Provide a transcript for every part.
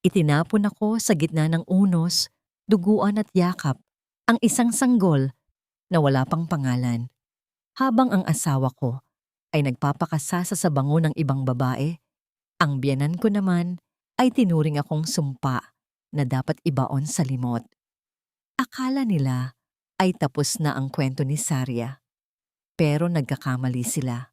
Itinapon ako sa gitna ng unos, duguan at yakap, ang isang sanggol na wala pang pangalan. Habang ang asawa ko ay nagpapakasasa sa bango ng ibang babae, ang biyenan ko naman ay tinuring akong sumpa na dapat ibaon sa limot. Akala nila ay tapos na ang kwento ni Saria, pero nagkakamali sila.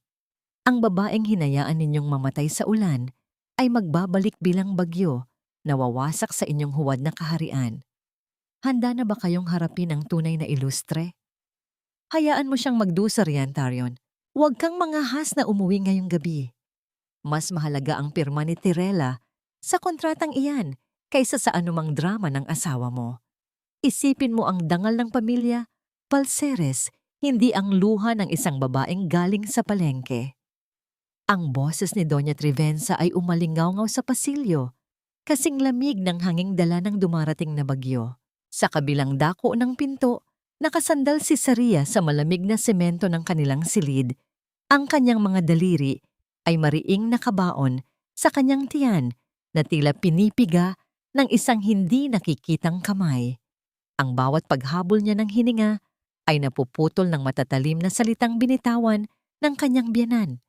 Ang babaeng hinayaan ninyong mamatay sa ulan ay magbabalik bilang bagyo na wawasak sa inyong huwad na kaharian. Handa na ba kayong harapin ang tunay na ilustre? Hayaan mo siyang magdusa riyan, Tarion. Huwag kang mangahas na umuwi ngayong gabi. Mas mahalaga ang pirma ni Tirela sa kontratang iyan kaysa sa anumang drama ng asawa mo. Isipin mo ang dangal ng pamilya, Balceres, hindi ang luha ng isang babaeng galing sa palengke. Ang boses ni Doña Trivenza ay umalingaw-ngaw sa pasilyo, kasing lamig ng hanging dala ng dumarating na bagyo. Sa kabilang dako ng pinto, nakasandal si Saria sa malamig na semento ng kanilang silid. Ang kanyang mga daliri ay mariing nakabaon sa kanyang tiyan na tila pinipiga ng isang hindi nakikitang kamay. Ang bawat paghabol niya ng hininga ay napuputol ng matatalim na salitang binitawan ng kanyang biyenan.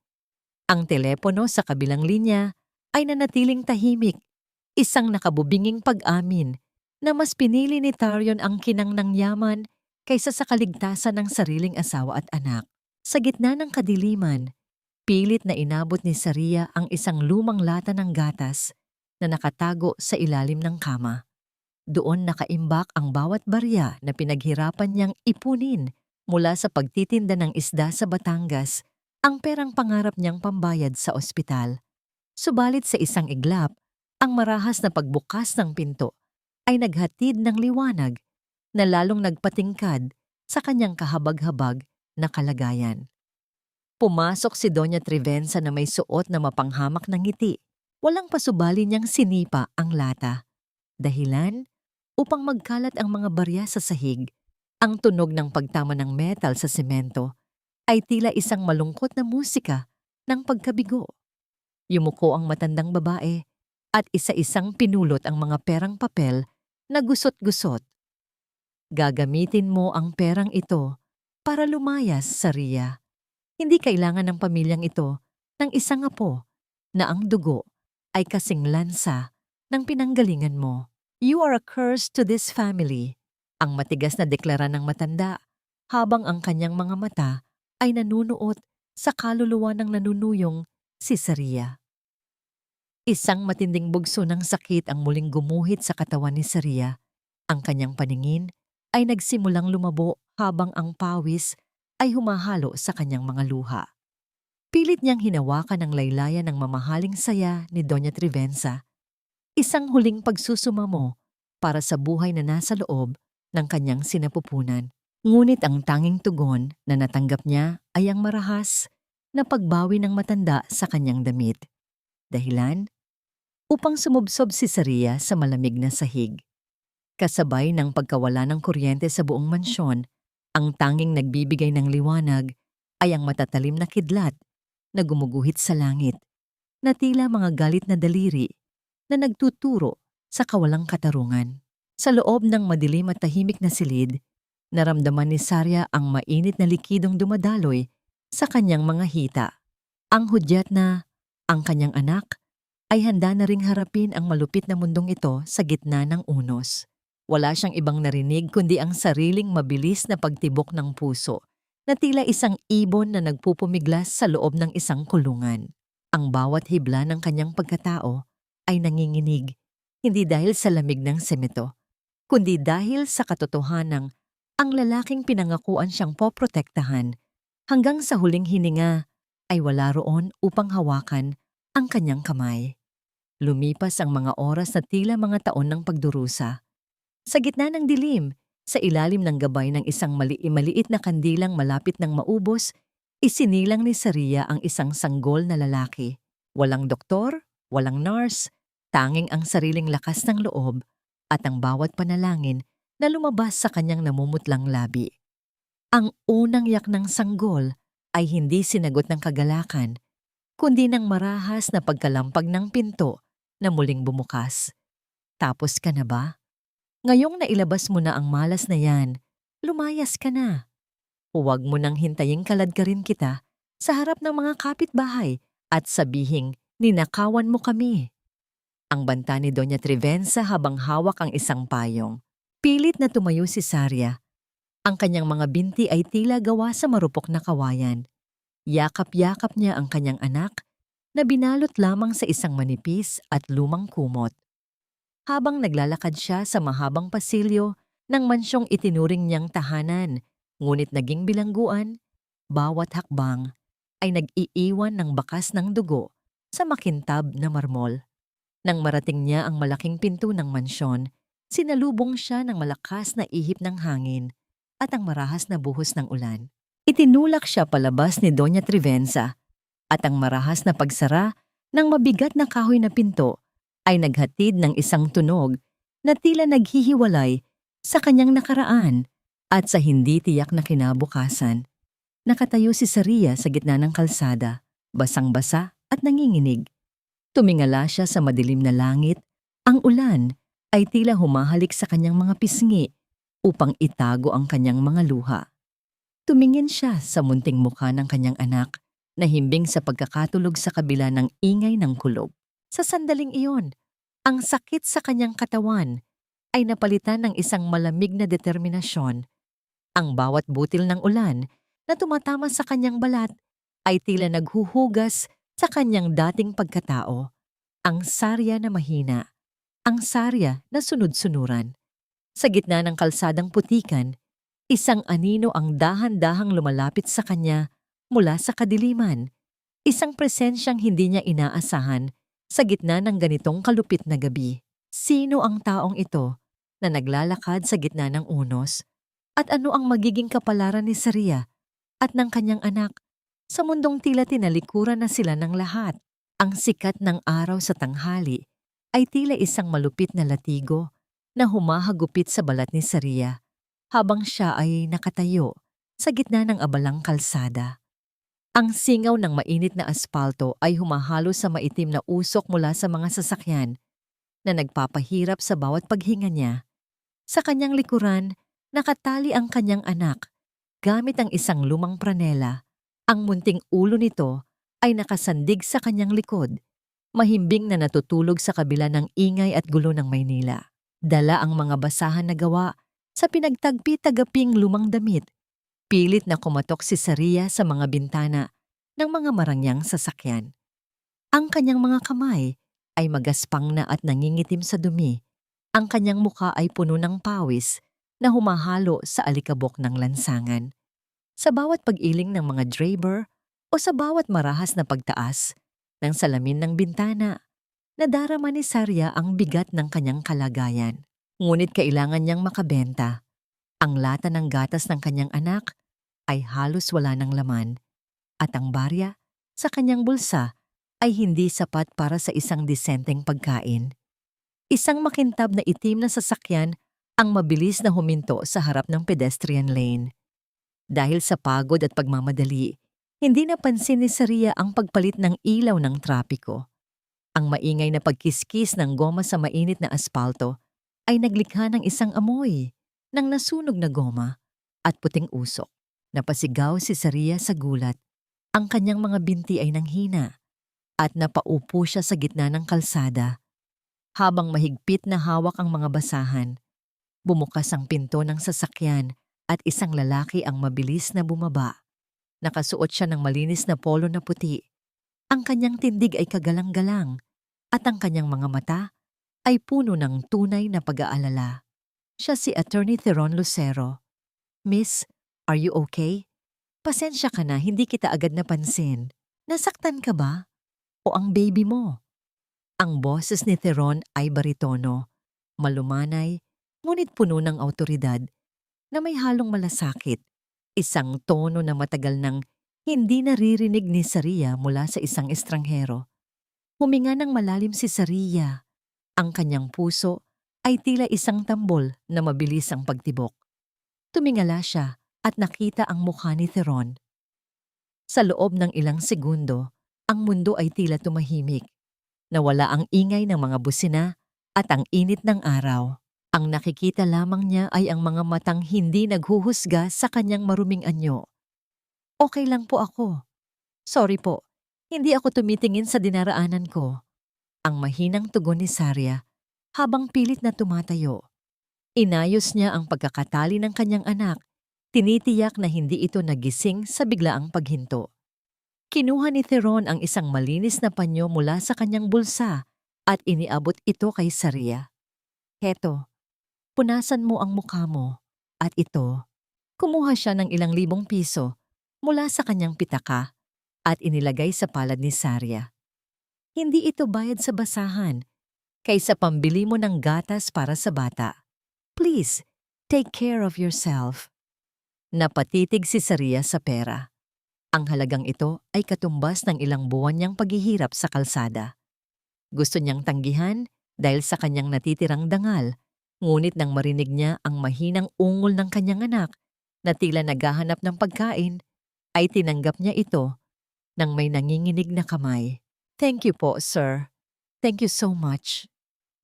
Ang telepono sa kabilang linya ay nanatiling tahimik, isang nakabubinging pag-amin na mas pinili ni Tarion ang kinang ng yaman kaysa sa kaligtasan ng sariling asawa at anak. Sa gitna ng kadiliman, pilit na inabot ni Saria ang isang lumang lata ng gatas na nakatago sa ilalim ng kama. Doon nakaimbak ang bawat barya na pinaghirapan niyang ipunin mula sa pagtitinda ng isda sa Batangas, ang perang pangarap niyang pambayad sa ospital. Subalit sa isang iglap, ang marahas na pagbukas ng pinto ay naghatid ng liwanag na lalong nagpatingkad sa kanyang kahabag-habag na kalagayan. Pumasok si Doña Trivenza na may suot na mapanghamak ng ngiti. Walang pasubali niyang sinipa ang lata. Dahilan? Upang magkalat ang mga barya sa sahig, ang tunog ng pagtama ng metal sa semento ay tila isang malungkot na musika ng pagkabigo. Yumuko ang matandang babae at isa-isang pinulot ang mga perang papel na gusot-gusot. Gagamitin mo ang perang ito para lumayas, Saria. Hindi kailangan ng pamilyang ito ng isang apo na ang dugo ay kasing lansa ng pinanggalingan mo. You are a curse to this family, ang matigas na deklara ng matanda habang ang kanyang mga mata ay nanunuot sa kaluluwa ng nanunuyong si Saria. Isang matinding bugso ng sakit ang muling gumuhit sa katawan ni Saria. Ang kanyang paningin ay nagsimulang lumabo habang ang pawis ay humahalo sa kanyang mga luha. Pilit niyang hinawakan ang laylayan ng mamahaling saya ni Doña Trivenza. Isang huling pagsusumamo para sa buhay na nasa loob ng kanyang sinapupunan. Ngunit ang tanging tugon na natanggap niya ay ang marahas na pagbawi ng matanda sa kanyang damit. Dahilan? Upang sumubsob si Saria sa malamig na sahig. Kasabay ng pagkawala ng kuryente sa buong mansyon, ang tanging nagbibigay ng liwanag ay ang matatalim na kidlat na gumuguhit sa langit, na tila mga galit na daliri na nagtuturo sa kawalang katarungan. Sa loob ng madilim at tahimik na silid, naramdaman ni Saria ang mainit na likidong dumadaloy sa kanyang mga hita. Ang hudyat na ang kanyang anak ay handa na ring harapin ang malupit na mundong ito sa gitna ng unos. Wala siyang ibang narinig kundi ang sariling mabilis na pagtibok ng puso na tila isang ibon na nagpupumiglas sa loob ng isang kulungan. Ang bawat hibla ng kanyang pagkatao ay nanginginig, hindi dahil sa lamig ng semento, kundi dahil sa katotohanang ang lalaking pinangakuan siyang poprotektahan hanggang sa huling hininga ay wala roon upang hawakan ang kanyang kamay. Lumipas ang mga oras na tila mga taon ng pagdurusa. Sa gitna ng dilim, sa ilalim ng gabay ng isang maliit na kandilang malapit ng maubos, isinilang ni Saria ang isang sanggol na lalaki. Walang doktor, walang nurse, tanging ang sariling lakas ng loob at ang bawat panalangin na lumabas sa kanyang namumutlang labi. Ang unang yak ng sanggol ay hindi sinagot ng kagalakan, kundi ng marahas na pagkalampag ng pinto na muling bumukas. Tapos ka na ba? Ngayong nailabas mo na ang malas na yan, lumayas ka na. Huwag mo nang hintaying kaladkarin kita sa harap ng mga kapitbahay at sabihing ninakawan mo kami. Ang banta ni Doña Trivenza habang hawak ang isang payong. Pilit na tumayo si Sarya. Ang kanyang mga binti ay tila gawa sa marupok na kawayan. Yakap-yakap niya ang kanyang anak na binalot lamang sa isang manipis at lumang kumot. Habang naglalakad siya sa mahabang pasilyo ng mansyong itinuring niyang tahanan, ngunit naging bilangguan, bawat hakbang ay nag-iiwan ng bakas ng dugo sa makintab na marmol. Nang marating niya ang malaking pinto ng mansyon, sinalubong siya ng malakas na ihip ng hangin at ang marahas na buhos ng ulan. Itinulak siya palabas ni Doña Trivenza at ang marahas na pagsara ng mabigat na kahoy na pinto ay naghatid ng isang tunog na tila naghihiwalay sa kanyang nakaraan at sa hindi tiyak na kinabukasan. Nakatayo si Sarya sa gitna ng kalsada, basang-basa at nanginginig. Tumingala siya sa madilim na langit. Ang ulan ay tila humahalik sa kanyang mga pisngi upang itago ang kanyang mga luha. Tumingin siya sa munting mukha ng kanyang anak na himbing sa pagkakatulog sa kabila ng ingay ng kulob. Sa sandaling iyon, ang sakit sa kanyang katawan ay napalitan ng isang malamig na determinasyon. Ang bawat butil ng ulan na tumatama sa kanyang balat ay tila naghuhugas sa kanyang dating pagkatao. Ang Sarya na mahina, ang Sarya na sunod-sunuran. Sa gitna ng kalsadang putikan, isang anino ang dahan-dahang lumalapit sa kanya mula sa kadiliman. Isang presensyang hindi niya inaasahan sa gitna ng ganitong kalupit na gabi. Sino ang taong ito na naglalakad sa gitna ng unos? At ano ang magiging kapalaran ni Sarya at ng kanyang anak sa mundong tila tinalikuran na sila ng lahat? Ang sikat ng araw sa tanghali ay tila isang malupit na latigo na humahagupit sa balat ni Sarya habang siya ay nakatayo sa gitna ng abalang kalsada. Ang singaw ng mainit na aspalto ay humahalo sa maitim na usok mula sa mga sasakyan na nagpapahirap sa bawat paghinga niya. Sa kanyang likuran, nakatali ang kanyang anak gamit ang isang lumang pranela. Ang munting ulo nito ay nakasandig sa kanyang likod, mahimbing na natutulog sa kabila ng ingay at gulo ng Maynila. Dala ang mga basahan na gawa sa pinagtagpi-tagaping lumang damit. Pilit na kumatok si Sarya sa mga bintana ng mga marangyang sasakyan. Ang kanyang mga kamay ay magaspang na at nangingitim sa dumi. Ang kanyang muka ay puno ng pawis na humahalo sa alikabok ng lansangan. Sa bawat pag-iling ng mga draper o sa bawat marahas na pagtaas ng salamin ng bintana, nadarama ni Sarya ang bigat ng kanyang kalagayan. Ngunit kailangan niyang makabenta. Ang lata ng gatas ng kanyang anak ay halos wala ng laman at ang barya sa kanyang bulsa ay hindi sapat para sa isang disenteng pagkain. Isang makintab na itim na sasakyan ang mabilis na huminto sa harap ng pedestrian lane. Dahil sa pagod at pagmamadali, hindi napansin ni Sarya ang pagpalit ng ilaw ng trapiko. Ang maingay na pagkiskis ng goma sa mainit na aspalto ay naglikha ng isang amoy ng nasunog na goma at puting usok. Napasigaw si Sarya sa gulat. Ang kanyang mga binti ay nanghina at napaupo siya sa gitna ng kalsada. Habang mahigpit na hawak ang mga basahan, bumukas ang pinto ng sasakyan at isang lalaki ang mabilis na bumaba. Nakasuot siya ng malinis na polo na puti. Ang kanyang tindig ay kagalang-galang at ang kanyang mga mata ay puno ng tunay na pag-aalala. Siya si Attorney Theron Lucero. Miss, are you okay? Pasensya ka na, hindi kita agad napansin. Nasaktan ka ba? O ang baby mo? Ang boses ni Theron ay baritono, malumanay, ngunit puno ng awtoridad na may halong malasakit. Isang tono na matagal nang hindi naririnig ni Sarya mula sa isang estranghero. Huminga ng malalim si Sarya. Ang kanyang puso ay tila isang tambol na mabilis ang pagtibok. Tumingala siya at nakita ang mukha ni Theron. Sa loob ng ilang segundo, ang mundo ay tila tumahimik. Nawala ang ingay ng mga busina at ang init ng araw. Ang nakikita lamang niya ay ang mga matang hindi naghuhusga sa kanyang maruming anyo. Okay lang po ako. Sorry po, hindi ako tumitingin sa dinaraanan ko. Ang mahinang tugon ni Sarya habang pilit na tumatayo. Inayos niya ang pagkakatali ng kanyang anak, tinitiyak na hindi ito nagising sa biglaang paghinto. Kinuha ni Theron ang isang malinis na panyo mula sa kanyang bulsa at iniabot ito kay Sarya. Heto, punasan mo ang mukha mo. At ito, kumuha siya ng ilang libong piso mula sa kanyang pitaka at inilagay sa palad ni Sarya. Hindi ito bayad sa basahan, kaysa pambili mo ng gatas para sa bata. Please, take care of yourself. Napatitig si Sarya sa pera. Ang halagang ito ay katumbas ng ilang buwan niyang paghihirap sa kalsada. Gusto niyang tanggihan dahil sa kanyang natitirang dangal, ngunit nang marinig niya ang mahinang ungol ng kanyang anak na tila naghahanap ng pagkain, ay tinanggap niya ito nang may nanginginig na kamay. Thank you po, sir. Thank you so much.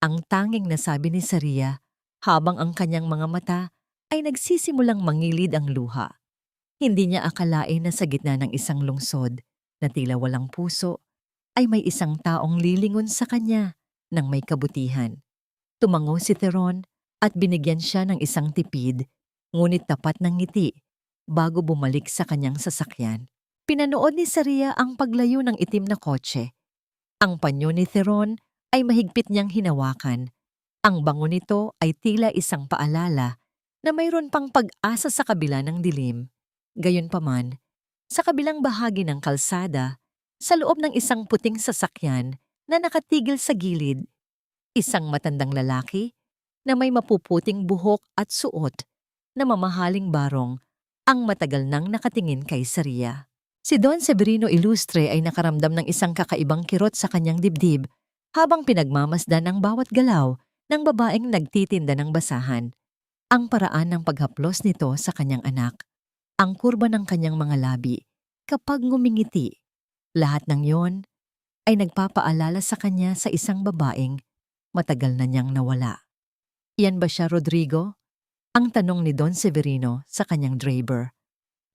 Ang tanging nasabi ni Sarya habang ang kanyang mga mata ay nagsisimulang mangilid ang luha. Hindi niya akalain na sa gitna ng isang lungsod na tila walang puso ay may isang taong lilingon sa kanya ng may kabutihan. Tumango si Theron at binigyan siya ng isang tipid, ngunit tapat ng ngiti bago bumalik sa kanyang sasakyan. Pinanood ni Sarya ang paglayo ng itim na kotse. Ang panyo ni Theron ay mahigpit niyang hinawakan. Ang bango nito ay tila isang paalala na mayroon pang pag-asa sa kabila ng dilim. Gayunpaman, sa kabilang bahagi ng kalsada, sa loob ng isang puting sasakyan na nakatigil sa gilid, isang matandang lalaki na may mapuputing buhok at suot na mamahaling barong ang matagal nang nakatingin kay Sarya. Si Don Severino Ilustre ay nakaramdam ng isang kakaibang kirot sa kanyang dibdib habang pinagmamasdan ang bawat galaw ng babaeng nagtitinda ng basahan. Ang paraan ng paghaplos nito sa kanyang anak, ang kurba ng kanyang mga labi kapag ngumingiti, lahat ng yon ay nagpapaalala sa kanya sa isang babaeng matagal na niyang nawala. Iyan ba siya, Rodrigo? Ang tanong ni Don Severino sa kanyang driver.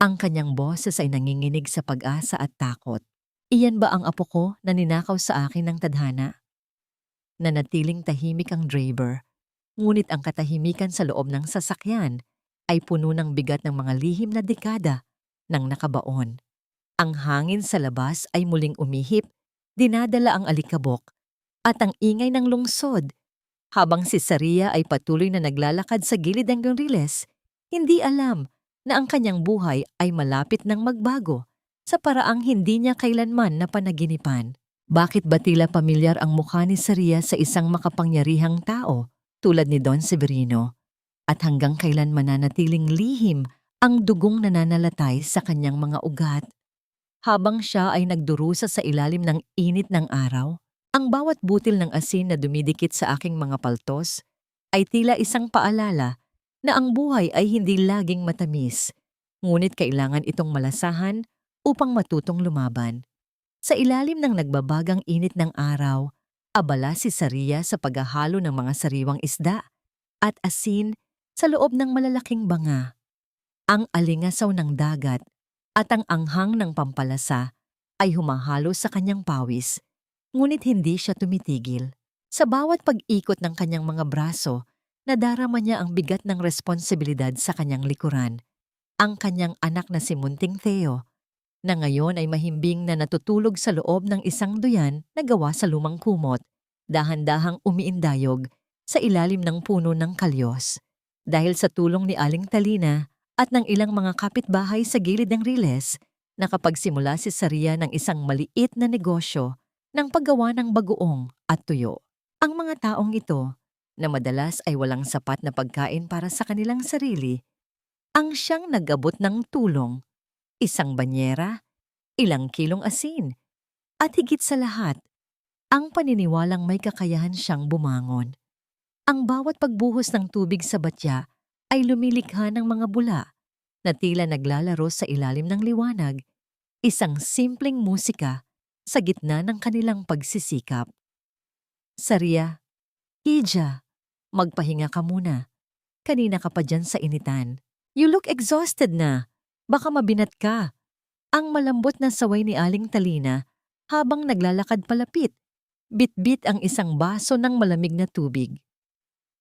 Ang kanyang boses ay nanginginig sa pag-asa at takot. Iyan ba ang apo ko na ninakaw sa akin ng tadhana? Nanatiling tahimik ang driver, ngunit ang katahimikan sa loob ng sasakyan ay puno ng bigat ng mga lihim na dekada ng nakabaon. Ang hangin sa labas ay muling umihip, dinadala ang alikabok at ang ingay ng lungsod. Habang si Sarya ay patuloy na naglalakad sa gilid ng riles, hindi alam na ang kanyang buhay ay malapit ng magbago sa paraang hindi niya kailanman napanaginipan. Bakit ba tila pamilyar ang mukha ni Sarya sa isang makapangyarihang tao tulad ni Don Severino? At hanggang kailan mananatiling lihim ang dugong nananalatay sa kanyang mga ugat? Habang siya ay nagdurusa sa ilalim ng init ng araw, ang bawat butil ng asin na dumidikit sa aking mga paltos ay tila isang paalala na ang buhay ay hindi laging matamis, ngunit kailangan itong malasahan upang matutong lumaban. Sa ilalim ng nagbabagang init ng araw, abala si Sarya sa paghahalo ng mga sariwang isda at asin sa loob ng malalaking banga. Ang alingasaw ng dagat at ang anghang ng pampalasa ay humahalo sa kanyang pawis, ngunit hindi siya tumitigil. Sa bawat pag-ikot ng kanyang mga braso, nadarama niya ang bigat ng responsibilidad sa kanyang likuran. Ang kanyang anak na si Munting Theo, na ngayon ay mahimbing na natutulog sa loob ng isang duyan na gawa sa lumang kumot, dahan-dahang umiindayog sa ilalim ng puno ng kalyos. Dahil sa tulong ni Aling Talina at ng ilang mga kapitbahay sa gilid ng riles, nakapagsimula si Sarya ng isang maliit na negosyo ng paggawa ng bagoong at tuyo. Ang mga taong ito, na madalas ay walang sapat na pagkain para sa kanilang sarili, ang siyang nag-abot ng tulong, isang banyera, ilang kilong asin, at higit sa lahat, ang paniniwalang may kakayahan siyang bumangon. Ang bawat pagbuhos ng tubig sa batya ay lumilikha ng mga bula na tila naglalaro sa ilalim ng liwanag, isang simpleng musika sa gitna ng kanilang pagsisikap. Sarya, Hija, magpahinga ka muna. Kanina ka pa dyan sa initan. You look exhausted na. Baka mabinat ka. Ang malambot na saway ni Aling Talina habang naglalakad palapit. Bit-bit ang isang baso ng malamig na tubig.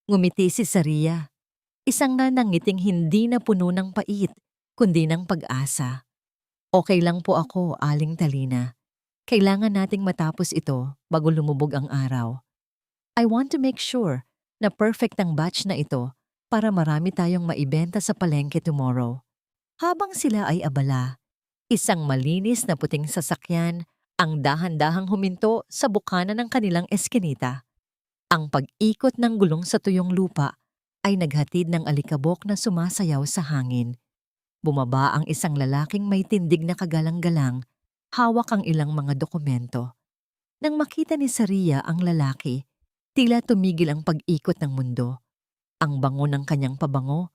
Ngumiti si Saria. Isang nanangiting hindi na puno ng pait, kundi ng pag-asa. Okay lang po ako, Aling Talina. Kailangan nating matapos ito bago lumubog ang araw. I want to make sure na perfect ang batch na ito para marami tayong maibenta sa palengke tomorrow. Habang sila ay abala, isang malinis na puting sasakyan ang dahan-dahang huminto sa bukana ng kanilang eskinita. Ang pag-ikot ng gulong sa tuyong lupa ay naghatid ng alikabok na sumasayaw sa hangin. Bumaba ang isang lalaking may tindig na kagalang-galang, hawak ang ilang mga dokumento. Nang makita ni Saria ang lalaki, tila tumigil ang pag-ikot ng mundo. Ang bango ng kanyang pabango,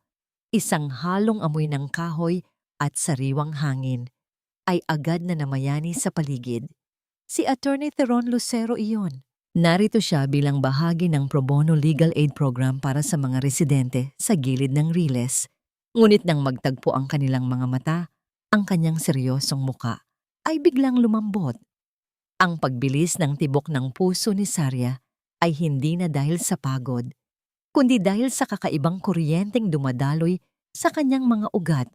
isang halong amoy ng kahoy at sariwang hangin, ay agad na namayani sa paligid. Si Attorney Theron Lucero iyon. Narito siya bilang bahagi ng pro bono legal aid program para sa mga residente sa gilid ng Riles. Ngunit nang magtagpo ang kanilang mga mata, ang kanyang seryosong muka ay biglang lumambot. Ang pagbilis ng tibok ng puso ni Saria ay hindi na dahil sa pagod, kundi dahil sa kakaibang kuryenteng dumadaloy sa kanyang mga ugat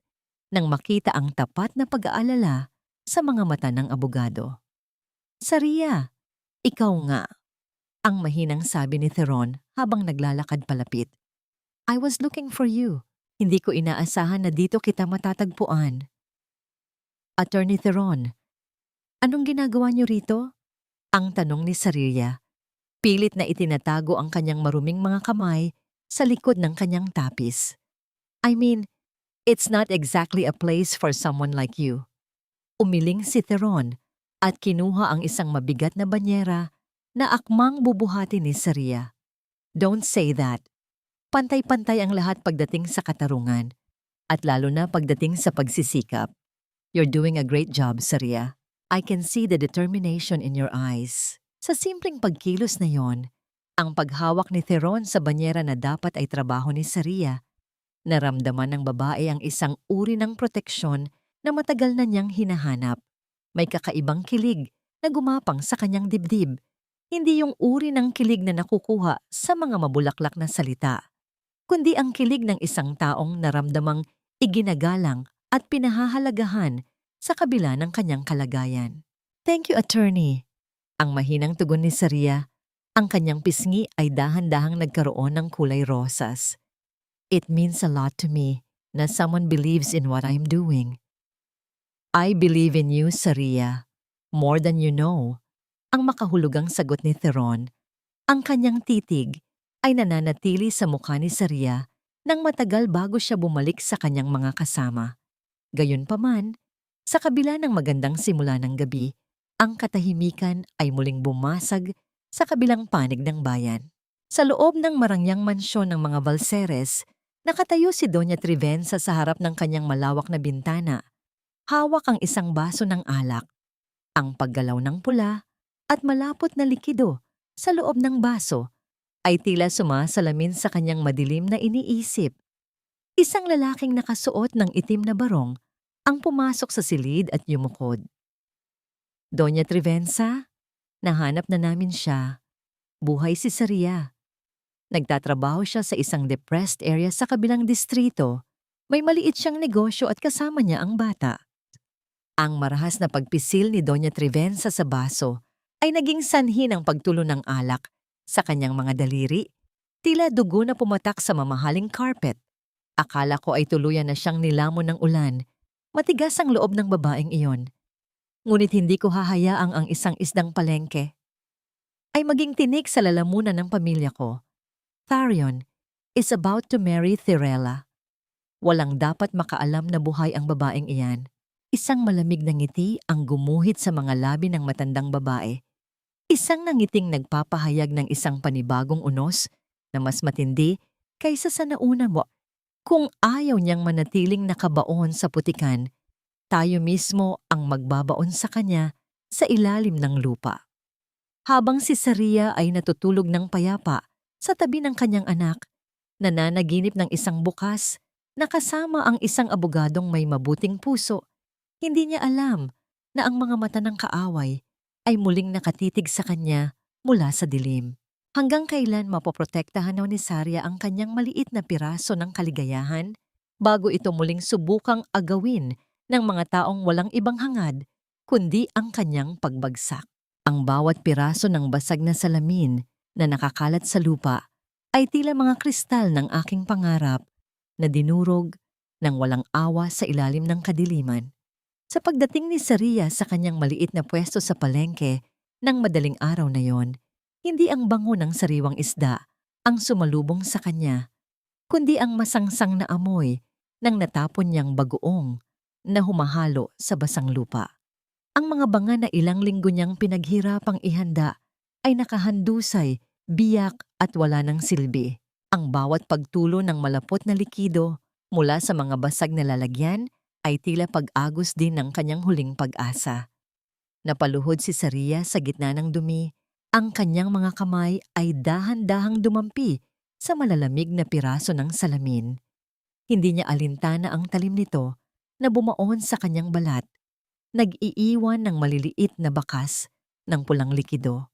nang makita ang tapat na pag-aalala sa mga mata ng abogado. Saria, ikaw nga, ang mahinang sabi ni Theron habang naglalakad palapit. I was looking for you. Hindi ko inaasahan na dito kita matatagpuan. Attorney Theron, anong ginagawa niyo rito? Ang tanong ni Saria. Pilit na itinatago ang kanyang maruming mga kamay sa likod ng kanyang tapis. I mean, it's not exactly a place for someone like you. Umiling si Theron at kinuha ang isang mabigat na banyera na akmang bubuhati ni Saria. Don't say that. Pantay-pantay ang lahat pagdating sa katarungan, at lalo na pagdating sa pagsisikap. You're doing a great job, Saria. I can see the determination in your eyes. Sa simpleng pagkilos na yon, ang paghawak ni Theron sa banyera na dapat ay trabaho ni Saria, naramdaman ng babae ang isang uri ng proteksyon na matagal na niyang hinahanap. May kakaibang kilig na gumapang sa kanyang dibdib. Hindi yung uri ng kilig na nakukuha sa mga mabulaklak na salita, kundi ang kilig ng isang taong naramdamang iginagalang at pinahahalagahan sa kabila ng kanyang kalagayan. Thank you, attorney. Ang mahinang tugon ni Saria, ang kanyang pisngi ay dahan-dahang nagkaroon ng kulay rosas. It means a lot to me na someone believes in what I'm doing. I believe in you, Saria, more than you know. Ang makahulugang sagot ni Theron. Ang kanyang titig ay nananatili sa mukha ni Saria nang matagal bago siya bumalik sa kanyang mga kasama. Gayunpaman, sa kabila ng magandang simula ng gabi, ang katahimikan ay muling bumasag sa kabilang panig ng bayan. Sa loob ng marangyang mansyon ng mga Valseres, nakatayo si Doña Trivenza sa harap ng kanyang malawak na bintana. Hawak ang isang baso ng alak. Ang paggalaw ng pula at malapot na likido sa loob ng baso ay tila sumasalamin sa kanyang madilim na iniisip. Isang lalaking nakasuot ng itim na barong ang pumasok sa silid at yumukod. Doña Trivenza, nahanap na namin siya. Buhay si Saria. Nagtatrabaho siya sa isang depressed area sa kabilang distrito. May maliit siyang negosyo at kasama niya ang bata. Ang marahas na pagpisil ni Doña Trivenza sa baso ay naging sanhi ng pagtulo ng alak sa kanyang mga daliri. Tila dugo na pumatak sa mamahaling carpet. Akala ko ay tuluyan na siyang nilamon ng ulan. Matigas ang loob ng babaeng iyon. Ngunit hindi ko hahayaang ang isang isdang palengke ay maging tinik sa lalamunan ng pamilya ko. Tharion is about to marry Thirella. Walang dapat makaalam na buhay ang babaeng iyan. Isang malamig na ngiti ang gumuhit sa mga labi ng matandang babae. Isang nangiting nagpapahayag ng isang panibagong unos na mas matindi kaysa sa nauna mo. Kung ayaw niyang manatiling nakabaon sa putikan, tayo mismo ang magbabaon sa kanya sa ilalim ng lupa. Habang si Saria ay natutulog ng payapa Sa tabi ng kanyang anak, nananaginip ng isang bukas na kasama ang isang abogadong may mabuting puso. Hindi niya alam na ang mga mata ng kaaway ay muling nakatitig sa kanya mula sa dilim. Hanggang kailan mapoprotektahan ni Sarya ang kanyang maliit na piraso ng kaligayahan bago ito muling subukang agawin ng mga taong walang ibang hangad kundi ang kanyang pagbagsak. Ang bawat piraso ng basag na salamin na nakakalat sa lupa ay tila mga kristal ng aking pangarap na dinurog ng walang awa sa ilalim ng kadiliman. Sa pagdating ni Sarya sa kanyang maliit na pwesto sa palengke ng madaling araw na yon, hindi ang bango ng sariwang isda ang sumalubong sa kanya, kundi ang masangsang na amoy ng natapon niyang bagoong na humahalo sa basang lupa. Ang mga banga na ilang linggo niyang pinaghirapang ihanda ay nakahandusay, biyak at wala ng silbi. Ang bawat pagtulo ng malapot na likido mula sa mga basag na lalagyan ay tila pag-agos din ng kanyang huling pag-asa. Napaluhod si Sarya sa gitna ng dumi, ang kanyang mga kamay ay dahan-dahang dumampi sa malalamig na piraso ng salamin. Hindi niya alintana ang talim nito na bumaon sa kanyang balat, nag-iiwan ng maliliit na bakas ng pulang likido.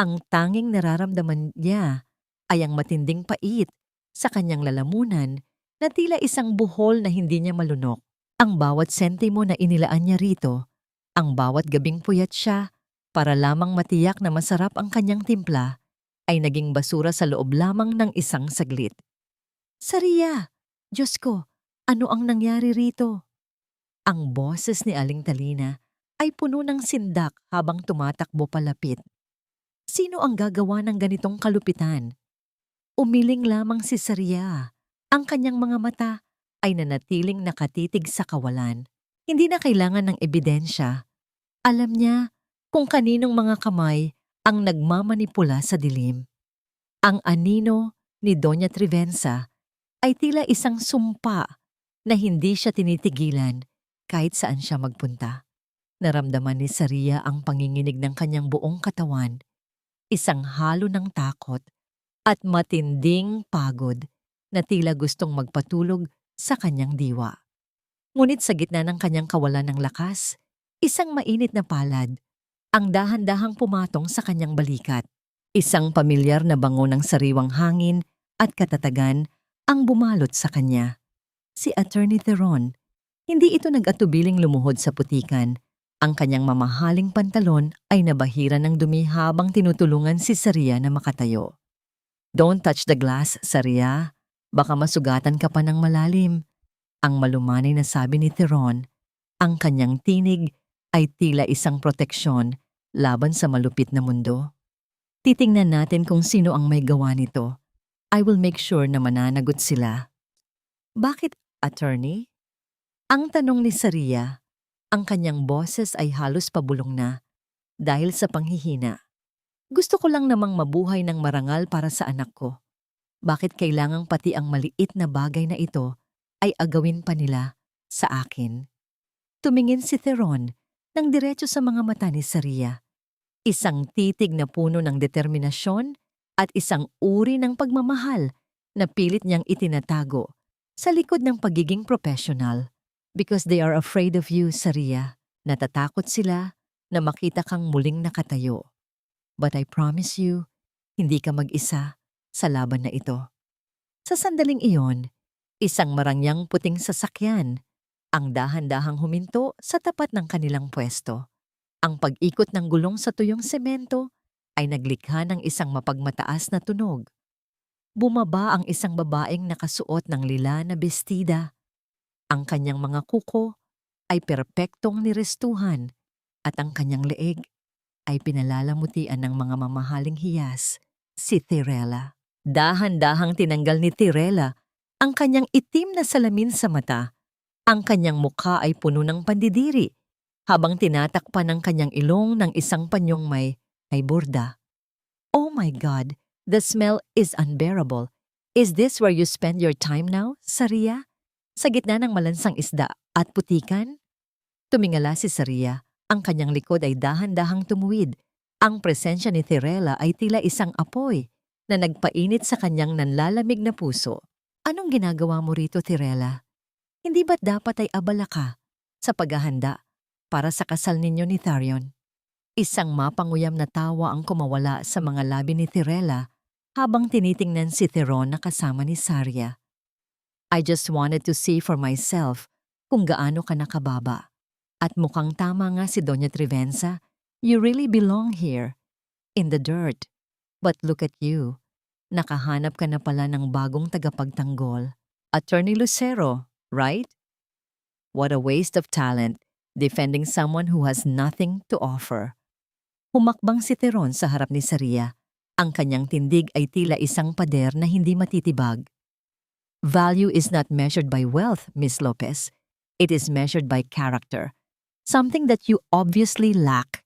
Ang tanging nararamdaman niya ay ang matinding pait sa kanyang lalamunan na tila isang buhol na hindi niya malunok. Ang bawat sentimo na inilaan niya rito, ang bawat gabing puyat siya para lamang matiyak na masarap ang kanyang timpla, ay naging basura sa loob lamang ng isang saglit. Sarya! Diyos ko, ano ang nangyari rito? Ang boses ni Aling Talina ay puno ng sindak habang tumatakbo palapit. Sino ang gagawa ng ganitong kalupitan? Umiling lamang si Sarya. Ang kanyang mga mata ay nanatiling nakatitig sa kawalan. Hindi na kailangan ng ebidensya. Alam niya kung kaninong mga kamay ang nagmamanipula sa dilim. Ang anino ni Doña Trivenza ay tila isang sumpa na hindi siya tinitigilan kahit saan siya magpunta. Naramdaman ni Sarya ang panginginig ng kanyang buong katawan, isang halo ng takot at matinding pagod na tila gustong magpatulog sa kanyang diwa. Ngunit sa gitna ng kanyang kawalan ng lakas, isang mainit na palad ang dahan-dahang pumatong sa kanyang balikat. Isang pamilyar na bango ng sariwang hangin at katatagan ang bumalot sa kanya. Si Attorney Theron. Hindi ito nag-atubiling lumuhod sa putikan. Ang kanyang mamahaling pantalon ay nabahira ng dumi habang tinutulungan si Sarya na makatayo. Don't touch the glass, Sarya. Baka masugatan ka pa ng malalim. Ang malumanay na sabi ni Theron. Ang kanyang tinig ay tila isang proteksyon laban sa malupit na mundo. Titingnan natin kung sino ang may gawa nito. I will make sure na mananagot sila. Bakit, attorney? Ang tanong ni Sarya, ang kanyang boses ay halos pabulong na dahil sa panghihina. Gusto ko lang namang mabuhay ng marangal para sa anak ko. Bakit kailangang pati ang maliit na bagay na ito ay agawin pa nila sa akin? Tumingin si Theron nang diretso sa mga mata ni Sarya. Isang titig na puno ng determinasyon at isang uri ng pagmamahal na pilit niyang itinatago sa likod ng pagiging professional. Because they are afraid of you, Sarya. Natatakot sila na makita kang muling nakatayo. But I promise you, hindi ka mag-isa sa laban na ito. Sa sandaling iyon, isang marangyang puting sasakyan ang dahan-dahang huminto sa tapat ng kanilang pwesto. Ang pag-ikot ng gulong sa tuyong semento ay naglikha ng isang mapagmataas na tunog. Bumaba ang isang babaeng nakasuot ng lila na bestida. Ang kanyang mga kuko ay perpektong nirestuhan at ang kanyang leeg ay pinalalamutian ng mga mamahaling hiyas, si Tirella. Dahan-dahang tinanggal ni Tirella ang kanyang itim na salamin sa mata. Ang kanyang mukha ay puno ng pandidiri habang tinatakpan ng kanyang ilong ng isang panyong may burda. Oh my God, the smell is unbearable. Is this where you spend your time now, Sarya? Sa gitna ng malansang isda at putikan? Tumingala si Sarya. Ang kanyang likod ay dahan-dahang tumuwid. Ang presensya ni Tirella ay tila isang apoy na nagpainit sa kanyang nanlalamig na puso. Anong ginagawa mo rito, Tirela? Hindi ba't dapat ay abala ka sa paghahanda para sa kasal ninyo ni Tharion? Isang mapanguyam na tawa ang kumawala sa mga labi ni Tirela habang tinitingnan si Theron na kasama ni Saria. I just wanted to see for myself kung gaano ka nakababa. At mukhang tama nga si Doña Trivenza, you really belong here, in the dirt. But look at you, nakahanap ka na pala ng bagong tagapagtanggol. Attorney Lucero, right? What a waste of talent, defending someone who has nothing to offer. Humakbang si Theron sa harap ni Saria. Ang kanyang tindig ay tila isang pader na hindi matitibag. Value is not measured by wealth, Miss Lopez. It is measured by character. Something that you obviously lack.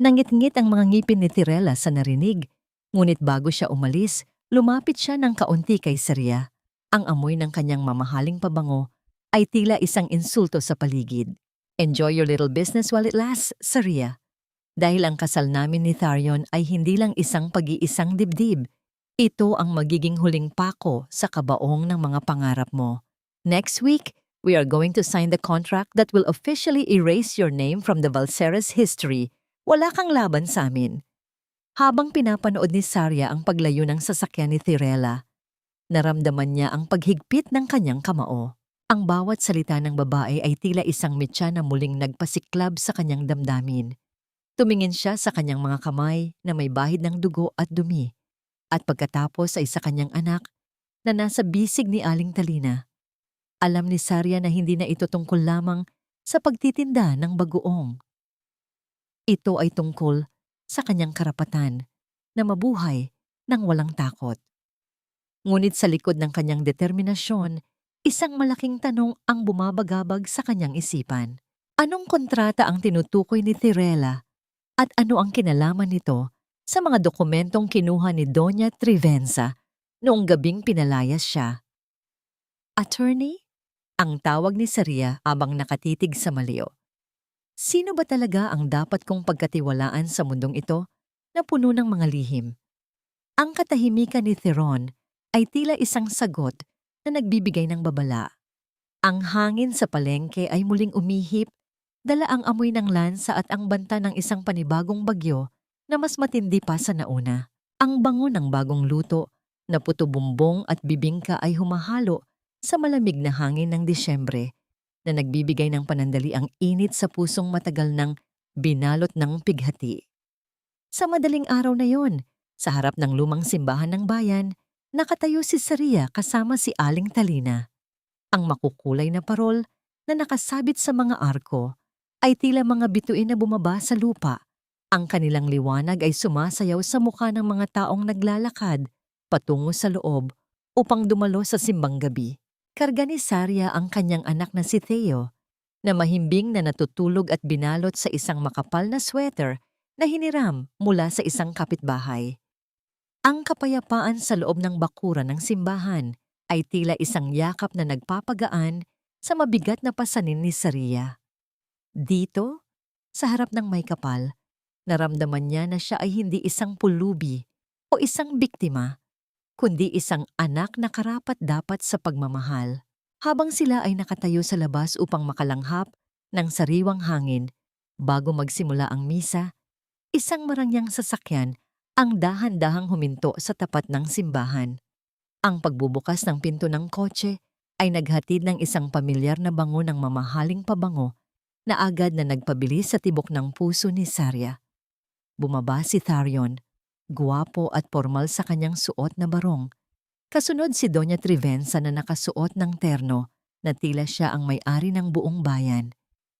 Nangit-ngit ang mga ngipin ni Tirela sa narinig. Ngunit bago siya umalis, lumapit siya ng kaunti kay Saria. Ang amoy ng kanyang mamahaling pabango ay tila isang insulto sa paligid. Enjoy your little business while it lasts, Saria. Dahil ang kasal namin ni Tharion ay hindi lang isang pag-iisang dibdib. Ito ang magiging huling pako sa kabaong ng mga pangarap mo. Next week, we are going to sign the contract that will officially erase your name from the Valseres history. Wala kang laban sa amin. Habang pinapanood ni Saria ang paglayo ng sasakyan ni Tirela, naramdaman niya ang paghigpit ng kanyang kamao. Ang bawat salita ng babae ay tila isang mitya na muling nagpasiklab sa kanyang damdamin. Tumingin siya sa kanyang mga kamay na may bahid ng dugo at dumi, at pagkatapos ay sa kanyang anak na nasa bisig ni Aling Talina. Alam ni Saria na hindi na ito tungkol lamang sa pagtitinda ng bagoong. Ito ay tungkol sa kanyang karapatan na mabuhay ng walang takot. Ngunit sa likod ng kanyang determinasyon, isang malaking tanong ang bumabagabag sa kanyang isipan. Anong kontrata ang tinutukoy ni Tirela? At ano ang kinalaman nito sa mga dokumentong kinuha ni Doña Trivenza noong gabing pinalayas siya? Attorney? Ang tawag ni Saria habang nakatitig sa maliw. Sino ba talaga ang dapat kong pagkatiwalaan sa mundong ito na puno ng mga lihim? Ang katahimikan ni Theron ay tila isang sagot na nagbibigay ng babala. Ang hangin sa palengke ay muling umihip, dala ang amoy ng lansa at ang banta ng isang panibagong bagyo na mas matindi pa sa nauna. Ang bango ng bagong luto na puto-bumbong at bibingka ay humahalo sa malamig na hangin ng Disyembre na nagbibigay ng panandali ang init sa pusong matagal ng binalot ng pighati. Sa madaling araw na yon, sa harap ng lumang simbahan ng bayan, nakatayo si Saria kasama si Aling Talina. Ang makukulay na parol na nakasabit sa mga arko ay tila mga bituin na bumaba sa lupa. Ang kanilang liwanag ay sumasayaw sa mukha ng mga taong naglalakad patungo sa loob upang dumalo sa simbang gabi. Karga ni Saria ang kanyang anak na si Theo, na mahimbing na natutulog at binalot sa isang makapal na sweater na hiniram mula sa isang kapitbahay. Ang kapayapaan sa loob ng bakuran ng simbahan ay tila isang yakap na nagpapagaan sa mabigat na pasanin ni Saria. Dito, sa harap ng may kapal, naramdaman niya na siya ay hindi isang pulubi o isang biktima, kundi isang anak na karapat-dapat sa pagmamahal. Habang sila ay nakatayo sa labas upang makalanghap ng sariwang hangin bago magsimula ang misa, isang marangyang sasakyan ang dahan-dahang huminto sa tapat ng simbahan. Ang pagbubukas ng pinto ng kotse ay naghatid ng isang pamilyar na bango ng mamahaling pabango na agad na nagpabilis sa tibok ng puso ni Saria. Bumaba si Tharion, guwapo at formal sa kanyang suot na barong. Kasunod si Doña Trivenza na nakasuot ng terno na tila siya ang may-ari ng buong bayan.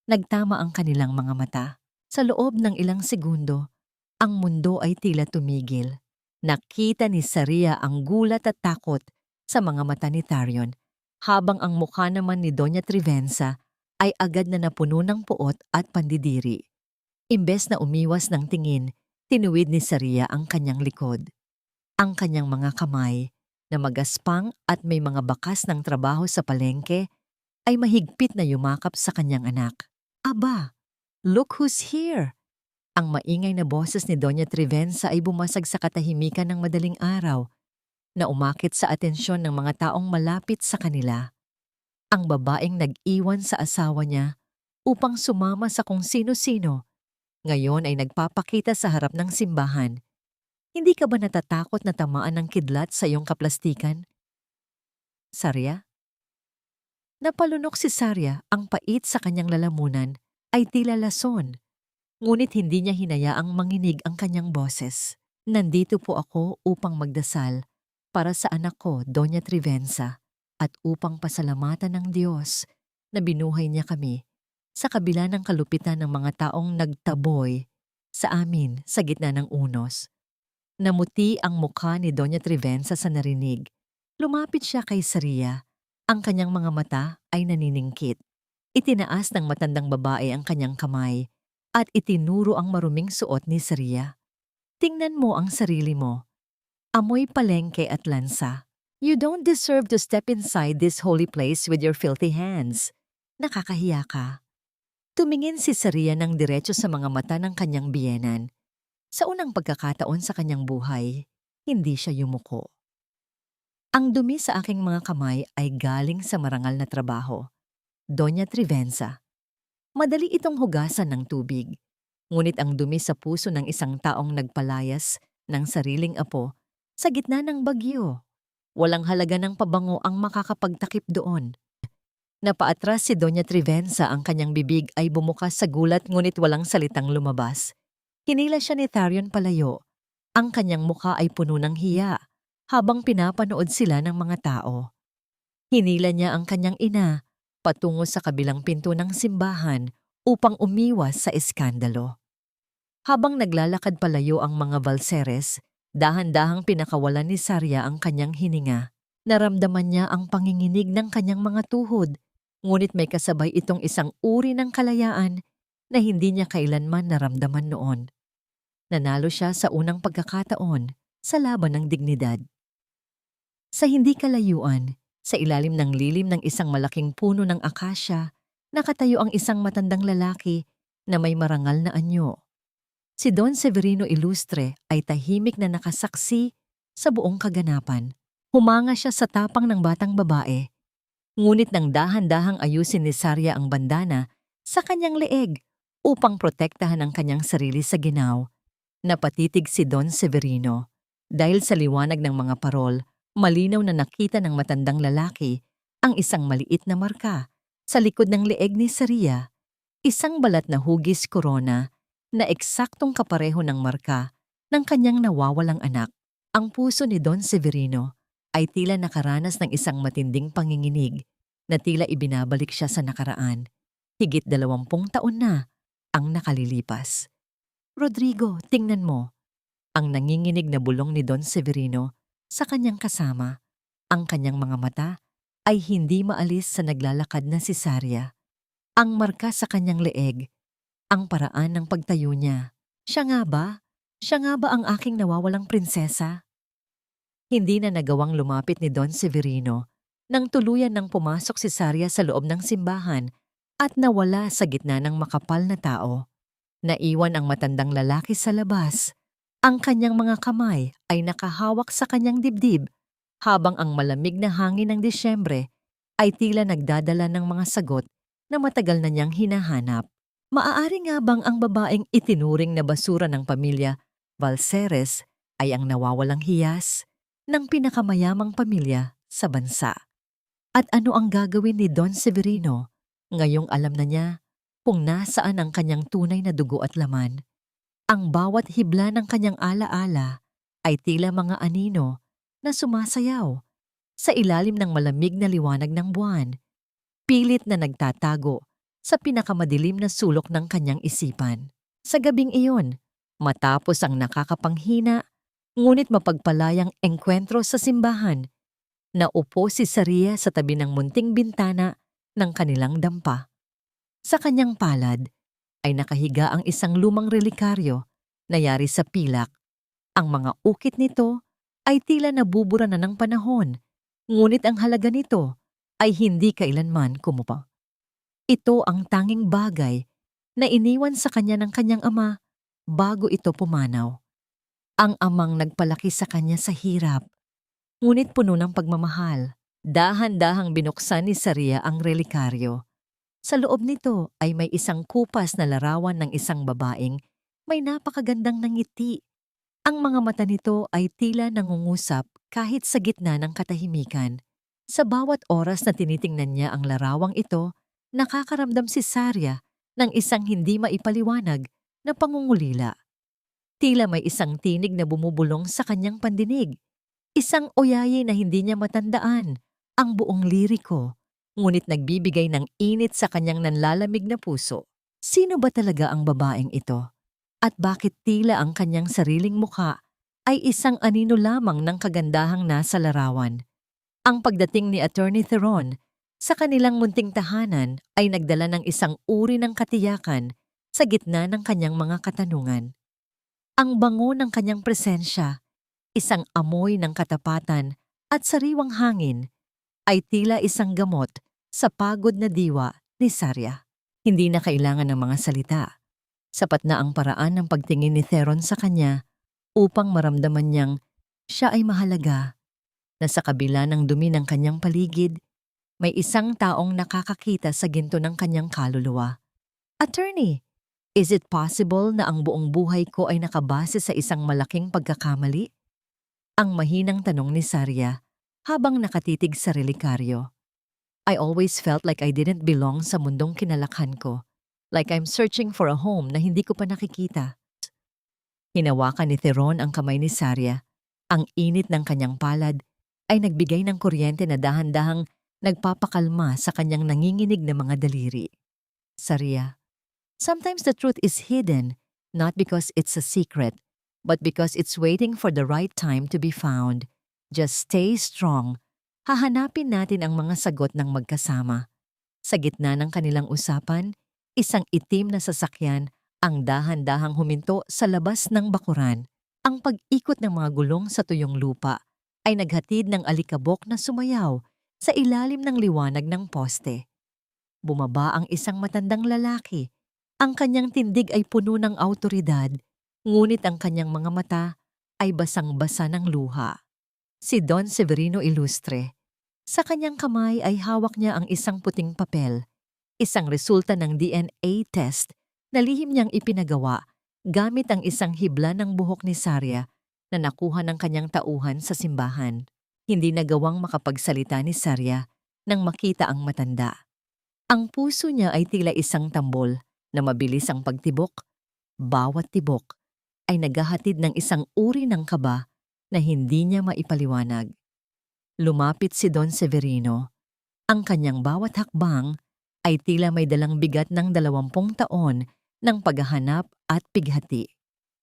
Nagtama ang kanilang mga mata. Sa loob ng ilang segundo, ang mundo ay tila tumigil. Nakita ni Saria ang gulat at takot sa mga mata ni Tharion, habang ang mukha naman ni Doña Trivenza ay agad na napuno ng puot at pandidiri. Imbes na umiwas ng tingin, tinuwid ni Saria ang kanyang likod. Ang kanyang mga kamay, na magaspang at may mga bakas ng trabaho sa palengke, ay mahigpit na yumakap sa kanyang anak. Aba, look who's here! Ang maingay na boses ni Doña Trivenza ay bumasag sa katahimikan ng madaling araw na umakit sa atensyon ng mga taong malapit sa kanila. Ang babaeng nag-iwan sa asawa niya upang sumama sa kung sino-sino, ngayon ay nagpapakita sa harap ng simbahan. Hindi ka ba natatakot na tamaan ng kidlat sa iyong kaplastikan? Sarya? Napalunok si Sarya, ang pait sa kanyang lalamunan ay tila lason. Ngunit hindi niya hinayaang manginig ang kanyang boses. Nandito po ako upang magdasal para sa anak ko, Doña Trivenza, at upang pasalamatan ng Diyos na binuhay niya kami sa kabila ng kalupitan ng mga taong nagtaboy sa amin sa gitna ng unos. Namuti ang mukha ni Doña Trivenza sa narinig. Lumapit siya kay Sarya. Ang kanyang mga mata ay naniningkit. Itinaas ng matandang babae ang kanyang kamay at itinuro ang maruming suot ni Sarya. Tingnan mo ang sarili mo. Amoy palengke at lansa. You don't deserve to step inside this holy place with your filthy hands. Nakakahiya ka. Tumingin si Sarya ng diretso sa mga mata ng kanyang biyenan. Sa unang pagkakataon sa kanyang buhay, hindi siya yumuko. Ang dumi sa aking mga kamay ay galing sa marangal na trabaho. Doña Trivenza. Madali itong hugasan ng tubig. Ngunit ang dumi sa puso ng isang taong nagpalayas ng sariling apo sa gitna ng bagyo. Walang halaga ng pabango ang makakapagtakip doon. Napaatras si Doña Trivenza, ang kanyang bibig ay bumukas sa gulat ngunit walang salitang lumabas. Hinila siya ni Tharion palayo. Ang kanyang mukha ay puno ng hiya habang pinapanood sila ng mga tao. Hinila niya ang kanyang ina patungo sa kabilang pinto ng simbahan upang umiwas sa eskandalo. Habang naglalakad palayo ang mga Balseres, dahan-dahang pinakawalan ni Sarya ang kanyang hininga. Naramdaman niya ang panginginig ng kanyang mga tuhod, ngunit may kasabay itong isang uri ng kalayaan na hindi niya kailanman naramdaman noon. Nanalo siya sa unang pagkakataon sa laban ng dignidad. Sa hindi kalayuan, sa ilalim ng lilim ng isang malaking puno ng akasya, nakatayo ang isang matandang lalaki na may marangal na anyo. Si Don Severino Ilustre ay tahimik na nakasaksi sa buong kaganapan. Humanga siya sa tapang ng batang babae. Ngunit nang dahan-dahang ayusin ni Sarya ang bandana sa kanyang leeg upang protektahan ang kanyang sarili sa ginaw, napatitig si Don Severino. Dahil sa liwanag ng mga parol, malinaw na nakita ng matandang lalaki ang isang maliit na marka sa likod ng leeg ni Sarya, isang balat na hugis korona na eksaktong kapareho ng marka ng kanyang nawawalang anak. Ang puso ni Don Severino ay tila nakaranas ng isang matinding panginginig na tila ibinabalik siya sa nakaraan. Higit 20 taon na ang nakalilipas. Rodrigo, tingnan mo. Ang nanginginig na bulong ni Don Severino sa kanyang kasama. Ang kanyang mga mata ay hindi maalis sa naglalakad na si Sarya. Ang marka sa kanyang leeg, ang paraan ng pagtayo niya. Siya nga ba? Siya nga ba ang aking nawawalang prinsesa? Hindi na nagawang lumapit ni Don Severino nang tuluyan nang pumasok si Sarya sa loob ng simbahan at nawala sa gitna ng makapal na tao. Naiwan ang matandang lalaki sa labas. Ang kanyang mga kamay ay nakahawak sa kanyang dibdib habang ang malamig na hangin ng Disyembre ay tila nagdadala ng mga sagot na matagal na niyang hinahanap. Maaari nga bang ang babaeng itinuring na basura ng pamilya Balseres ay ang nawawalang hiyas ng pinakamayamang pamilya sa bansa? At ano ang gagawin ni Don Severino ngayong alam na niya kung nasaan ang kanyang tunay na dugo at laman? Ang bawat hibla ng kanyang alaala ay tila mga anino na sumasayaw sa ilalim ng malamig na liwanag ng buwan, pilit na nagtatago sa pinakamadilim na sulok ng kanyang isipan. Sa gabing iyon, matapos ang nakakapanghina ngunit mapagpalayang engkwentro sa simbahan, naupo si Sarya sa tabi ng munting bintana ng kanilang dampa. Sa kanyang palad ay nakahiga ang isang lumang relikaryo na yari sa pilak. Ang mga ukit nito ay tila nabubura na ng panahon, ngunit ang halaga nito ay hindi kailanman kumupa. Ito ang tanging bagay na iniwan sa kanya ng kanyang ama bago ito pumanaw. Ang amang nagpalaki sa kanya sa hirap, ngunit puno ng pagmamahal. Dahan-dahang binuksan ni Saria ang relikaryo. Sa loob nito ay may isang kupas na larawan ng isang babaeng may napakagandang ngiti. Ang mga mata nito ay tila nangungusap kahit sa gitna ng katahimikan. Sa bawat oras na tinitingnan niya ang larawang ito, nakakaramdam si Saria ng isang hindi maipaliwanag na pangungulila. Tila may isang tinig na bumubulong sa kanyang pandinig. Isang oyayi na hindi niya matandaan ang buong liriko, ngunit nagbibigay ng init sa kanyang nanlalamig na puso. Sino ba talaga ang babaeng ito? At bakit tila ang kanyang sariling mukha ay isang anino lamang ng kagandahang nasa larawan? Ang pagdating ni Attorney Theron sa kanilang munting tahanan ay nagdala ng isang uri ng katiyakan sa gitna ng kanyang mga katanungan. Ang bango ng kanyang presensya, isang amoy ng katapatan at sariwang hangin, ay tila isang gamot sa pagod na diwa ni Saria. Hindi na kailangan ng mga salita. Sapat na ang paraan ng pagtingin ni Theron sa kanya upang maramdaman niyang siya ay mahalaga, na sa kabila ng dumi ng kanyang paligid, may isang taong nakakakita sa ginto ng kanyang kaluluwa. Attorney, is it possible na ang buong buhay ko ay nakabase sa isang malaking pagkakamali? Ang mahinang tanong ni Saria habang nakatitig sa relikaryo. I always felt like I didn't belong sa mundong kinalakhan ko. Like I'm searching for a home na hindi ko pa nakikita. Hinawakan ni Theron ang kamay ni Saria. Ang init ng kanyang palad ay nagbigay ng kuryente na dahan-dahang nagpapakalma sa kanyang nanginginig na mga daliri. Saria, sometimes the truth is hidden, not because it's a secret, but because it's waiting for the right time to be found. Just stay strong. Hahanapin natin ang mga sagot ng magkasama. Sa gitna ng kanilang usapan, isang itim na sasakyan ang dahan-dahang huminto sa labas ng bakuran. Ang pag-ikot ng mga gulong sa tuyong lupa ay naghatid ng alikabok na sumayaw sa ilalim ng liwanag ng poste. Bumaba ang isang matandang lalaki. Ang kanyang tindig ay puno ng awtoridad, ngunit ang kanyang mga mata ay basang-basa ng luha. Si Don Severino Ilustre. Sa kanyang kamay ay hawak niya ang isang puting papel, isang resulta ng DNA test na lihim niyang ipinagawa gamit ang isang hibla ng buhok ni Saria na nakuha ng kanyang tauhan sa simbahan. Hindi nagawang makapagsalita ni Saria nang makita ang matanda. Ang puso niya ay tila isang tambol na mabilis ang pagtibok. Bawat tibok ay naghahatid ng isang uri ng kaba na hindi niya maipaliwanag. Lumapit si Don Severino. Ang kanyang bawat hakbang ay tila may dalang bigat ng 20 taon ng paghahanap at pighati.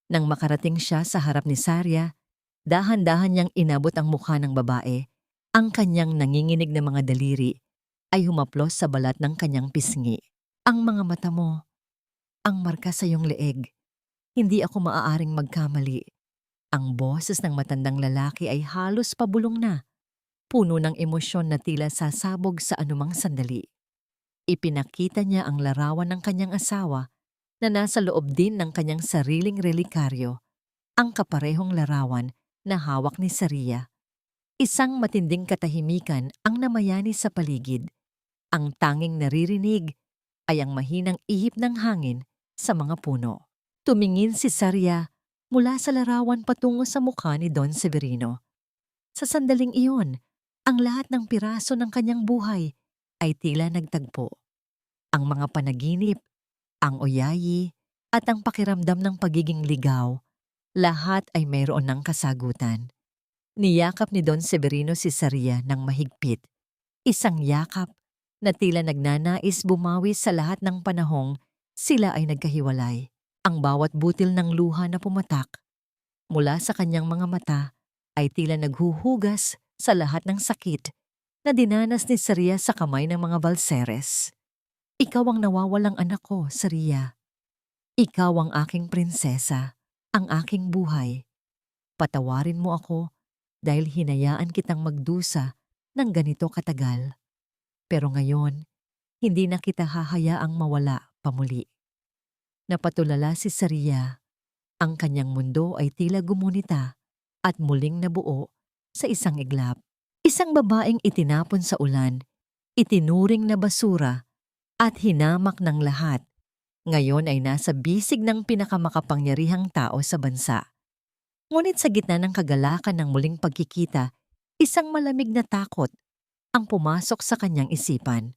Nang makarating siya sa harap ni Saria, dahan-dahan niyang inabot ang mukha ng babae. Ang kanyang nanginginig na mga daliri ay humaplos sa balat ng kanyang pisngi. Ang mga mata mo, ang marka sa iyong leeg. Hindi ako maaaring magkamali. Ang boses ng matandang lalaki ay halos pabulong na, puno ng emosyon na tila sasabog sa anumang sandali. Ipinakita niya ang larawan ng kanyang asawa na nasa loob din ng kanyang sariling relikaryo, ang kaparehong larawan na hawak ni Saria. Isang matinding katahimikan ang namayani sa paligid. Ang tanging naririnig ay ang mahinang ihip ng hangin sa mga puno. Tumingin si Saria mula sa larawan patungo sa mukha ni Don Severino. Sa sandaling iyon, ang lahat ng piraso ng kanyang buhay ay tila nagtagpo. Ang mga panaginip, ang oyayi, at ang pakiramdam ng pagiging ligaw, lahat ay mayroon ng kasagutan. Niyakap ni Don Severino si Saria ng mahigpit. Isang yakap na tila nagnanais bumawi sa lahat ng panahong sila ay nagkahiwalay. Ang bawat butil ng luha na pumatak mula sa kanyang mga mata ay tila naghuhugas sa lahat ng sakit na dinanas ni Saria sa kamay ng mga Balseres. Ikaw ang nawawalang anak ko, Saria. Ikaw ang aking prinsesa, ang aking buhay. Patawarin mo ako dahil hinayaan kitang magdusa ng ganito katagal. Pero ngayon, hindi na kita hahayaang mawala pamuli. Napatulala si Saria. Ang kanyang mundo ay tila gumunita at muling nabuo sa isang iglap. Isang babaeng itinapon sa ulan, itinuring na basura at hinamak ng lahat. Ngayon ay nasa bisig ng pinakamakapangyarihang tao sa bansa. Ngunit sa gitna ng kagalakan ng muling pagkikita, isang malamig na takot ang pumasok sa kanyang isipan.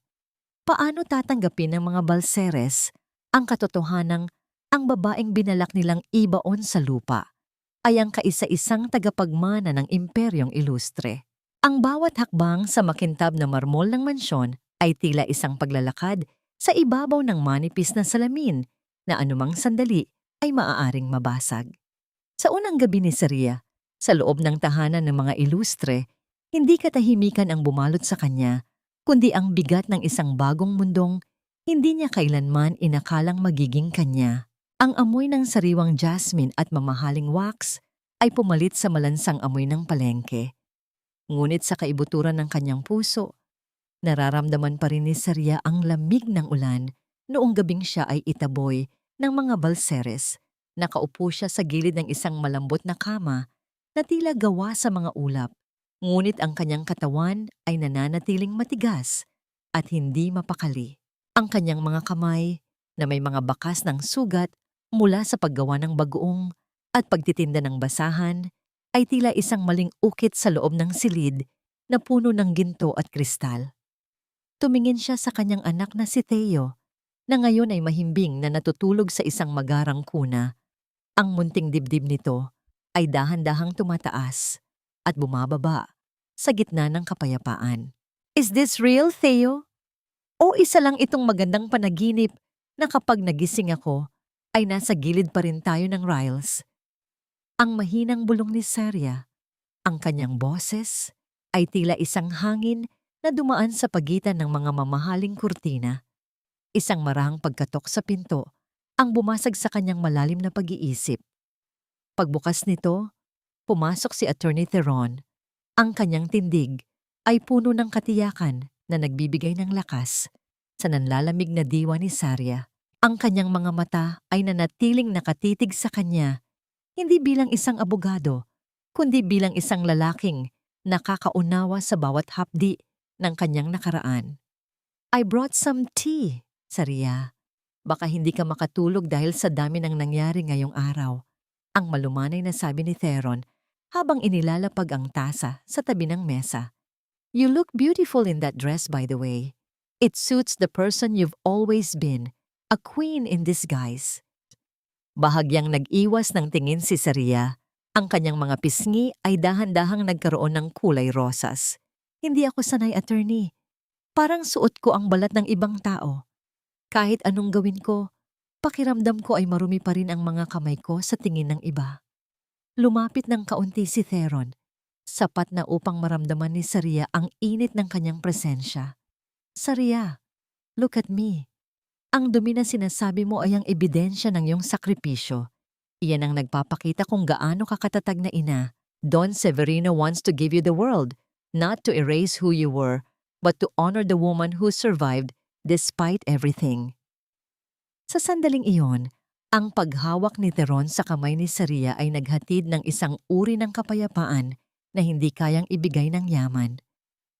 Paano tatanggapin ng mga Balseres ang katotohanang ang babaeng binalak nilang ibaon sa lupa ay ang kaisa-isang tagapagmana ng imperyong ilustre? Ang bawat hakbang sa makintab na marmol ng mansyon ay tila isang paglalakad sa ibabaw ng manipis na salamin na anumang sandali ay maaaring mabasag. Sa unang gabi ni Saria, sa loob ng tahanan ng mga ilustre, hindi katahimikan ang bumalot sa kanya, kundi ang bigat ng isang bagong mundong hindi niya kailanman inakalang magiging kanya. Ang amoy ng sariwang jasmine at mamahaling wax ay pumalit sa malansang amoy ng palengke. Ngunit sa kaibuturan ng kanyang puso, nararamdaman pa rin ni Saria ang lamig ng ulan noong gabing siya ay itaboy ng mga Balseres. Nakaupo siya sa gilid ng isang malambot na kama na tila gawa sa mga ulap. Ngunit ang kanyang katawan ay nananatiling matigas at hindi mapakali. Ang kanyang mga kamay na may mga bakas ng sugat mula sa paggawa ng bagoong at pagtitinda ng basahan ay tila isang maling ukit sa loob ng silid na puno ng ginto at kristal. Tumingin siya sa kanyang anak na si Theo na ngayon ay mahimbing na natutulog sa isang magarang kuna. Ang munting dibdib nito ay dahan-dahang tumataas at bumababa sa gitna ng kapayapaan. Is this real, Theo? O isa lang itong magandang panaginip na kapag nagising ako ay nasa gilid pa rin tayo ng Riles? Ang mahinang bulong ni Saria, ang kanyang boses, ay tila isang hangin na dumaan sa pagitan ng mga mamahaling kurtina. Isang marahang pagkatok sa pinto ang bumasag sa kanyang malalim na pag-iisip. Pagbukas nito, pumasok si Attorney Theron. Ang kanyang tindig ay puno ng katiyakan na nagbibigay ng lakas sa nanlalamig na diwa ni Saria. Ang kanyang mga mata ay nanatiling nakatitig sa kanya, hindi bilang isang abogado, kundi bilang isang lalaking nakakaunawa sa bawat hapdi ng kanyang nakaraan. I brought some tea, Saria. Baka hindi ka makatulog dahil sa dami ng nangyari ngayong araw. Ang malumanay na sabi ni Theron habang inilalapag ang tasa sa tabi ng mesa. You look beautiful in that dress, by the way. It suits the person you've always been, a queen in disguise. Bahagyang nag-iwas ng tingin si Saria. Ang kanyang mga pisngi ay dahan-dahang nagkaroon ng kulay rosas. Hindi ako sanay, attorney. Parang suot ko ang balat ng ibang tao. Kahit anong gawin ko, pakiramdam ko ay marumi pa rin ang mga kamay ko sa tingin ng iba. Lumapit ng kaunti si Theron, sapat na upang maramdaman ni Saria ang init ng kanyang presensya. Saria, look at me. Ang dumi na sinasabi mo ay ang ebidensya ng iyong sakripisyo. Iyan ang nagpapakita kung gaano ka katatag na ina. Don Severino wants to give you the world, not to erase who you were, but to honor the woman who survived despite everything. Sa sandaling iyon, ang paghawak ni Theron sa kamay ni Saria ay naghatid ng isang uri ng kapayapaan na hindi kayang ibigay ng yaman.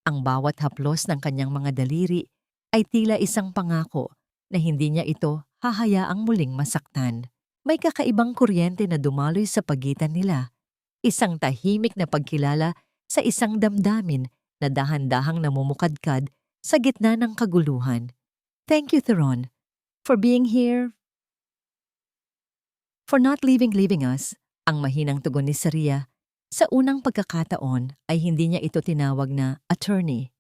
Ang bawat haplos ng kanyang mga daliri ay tila isang pangako na hindi niya ito hahayaang muling masaktan. May kakaibang kuryente na dumaloy sa pagitan nila, isang tahimik na pagkilala sa isang damdamin na dahan-dahang namumukadkad sa gitna ng kaguluhan. Thank you, Theron, for being here, for not leaving us. Ang mahinang tugon ni Saria. Sa unang pagkakataon ay hindi niya ito tinawag na attorney.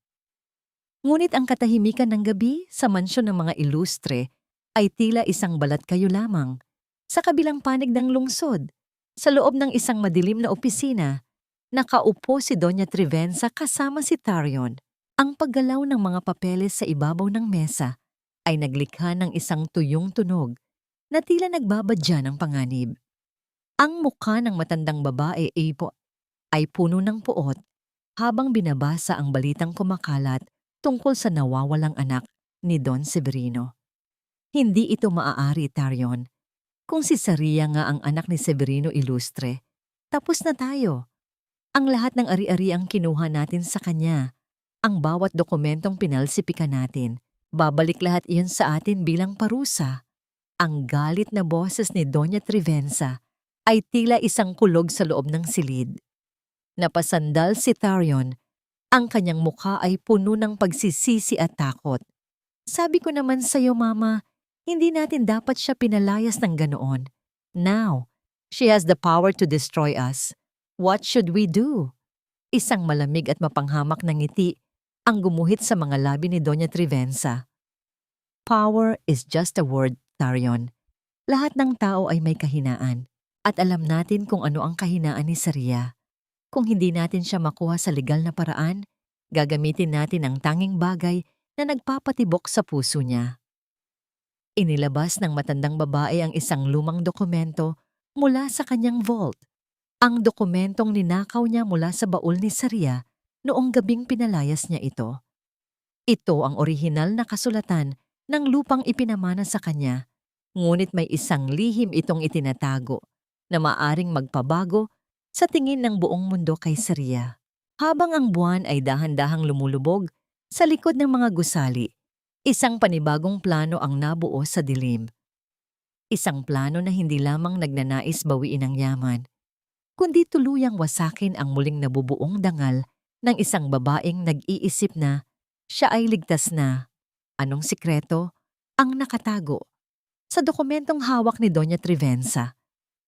Ngunit ang katahimikan ng gabi sa mansyon ng mga ilustre ay tila isang balat kayo lamang. Sa kabilang panig ng lungsod, sa loob ng isang madilim na opisina, nakaupo si Doña Trivenza kasama si Tarion. Ang paggalaw ng mga papeles sa ibabaw ng mesa ay naglikha ng isang tuyong tunog na tila nagbabadya ng panganib. Ang mukha ng matandang babae ay puno ng puot habang binabasa ang balitang kumakalat tungkol sa nawawalang anak ni Don Severino. Hindi ito maaari, Tarion. Kung si Saria nga ang anak ni Severino Ilustre, tapos na tayo. Ang lahat ng ari-ari ang kinuha natin sa kanya. Ang bawat dokumentong pinalsipikan natin, babalik lahat iyon sa atin bilang parusa. Ang galit na boses ni Doña Trivenza ay tila isang kulog sa loob ng silid. Napasandal si Tarion, ang kanyang mukha ay puno ng pagsisisi at takot. Sabi ko naman sa'yo, Mama, hindi natin dapat siya pinalayas ng ganoon. Now, she has the power to destroy us. What should we do? Isang malamig at mapanghamak na ngiti ang gumuhit sa mga labi ni Doña Trivenza. Power is just a word, Tarion. Lahat ng tao ay may kahinaan at alam natin kung ano ang kahinaan ni Saria. Kung hindi natin siya makuha sa legal na paraan, gagamitin natin ang tanging bagay na nagpapatibok sa puso niya. Inilabas ng matandang babae ang isang lumang dokumento mula sa kanyang vault. Ang dokumentong ninakaw niya mula sa baul ni Saria noong gabing pinalayas niya ito. Ito ang orihinal na kasulatan ng lupang ipinamana sa kanya, ngunit may isang lihim itong itinatago na maaring magpabago sa tingin ng buong mundo kay Saria. Habang ang buwan ay dahan-dahang lumulubog sa likod ng mga gusali, isang panibagong plano ang nabuo sa dilim. Isang plano na hindi lamang nagnanais bawiin ang yaman, kundi tuluyang wasakin ang muling nabubuong dangal ng isang babaeng nag-iisip na siya ay ligtas na. Anong sikreto ang nakatago sa dokumentong hawak ni Doña Trivenza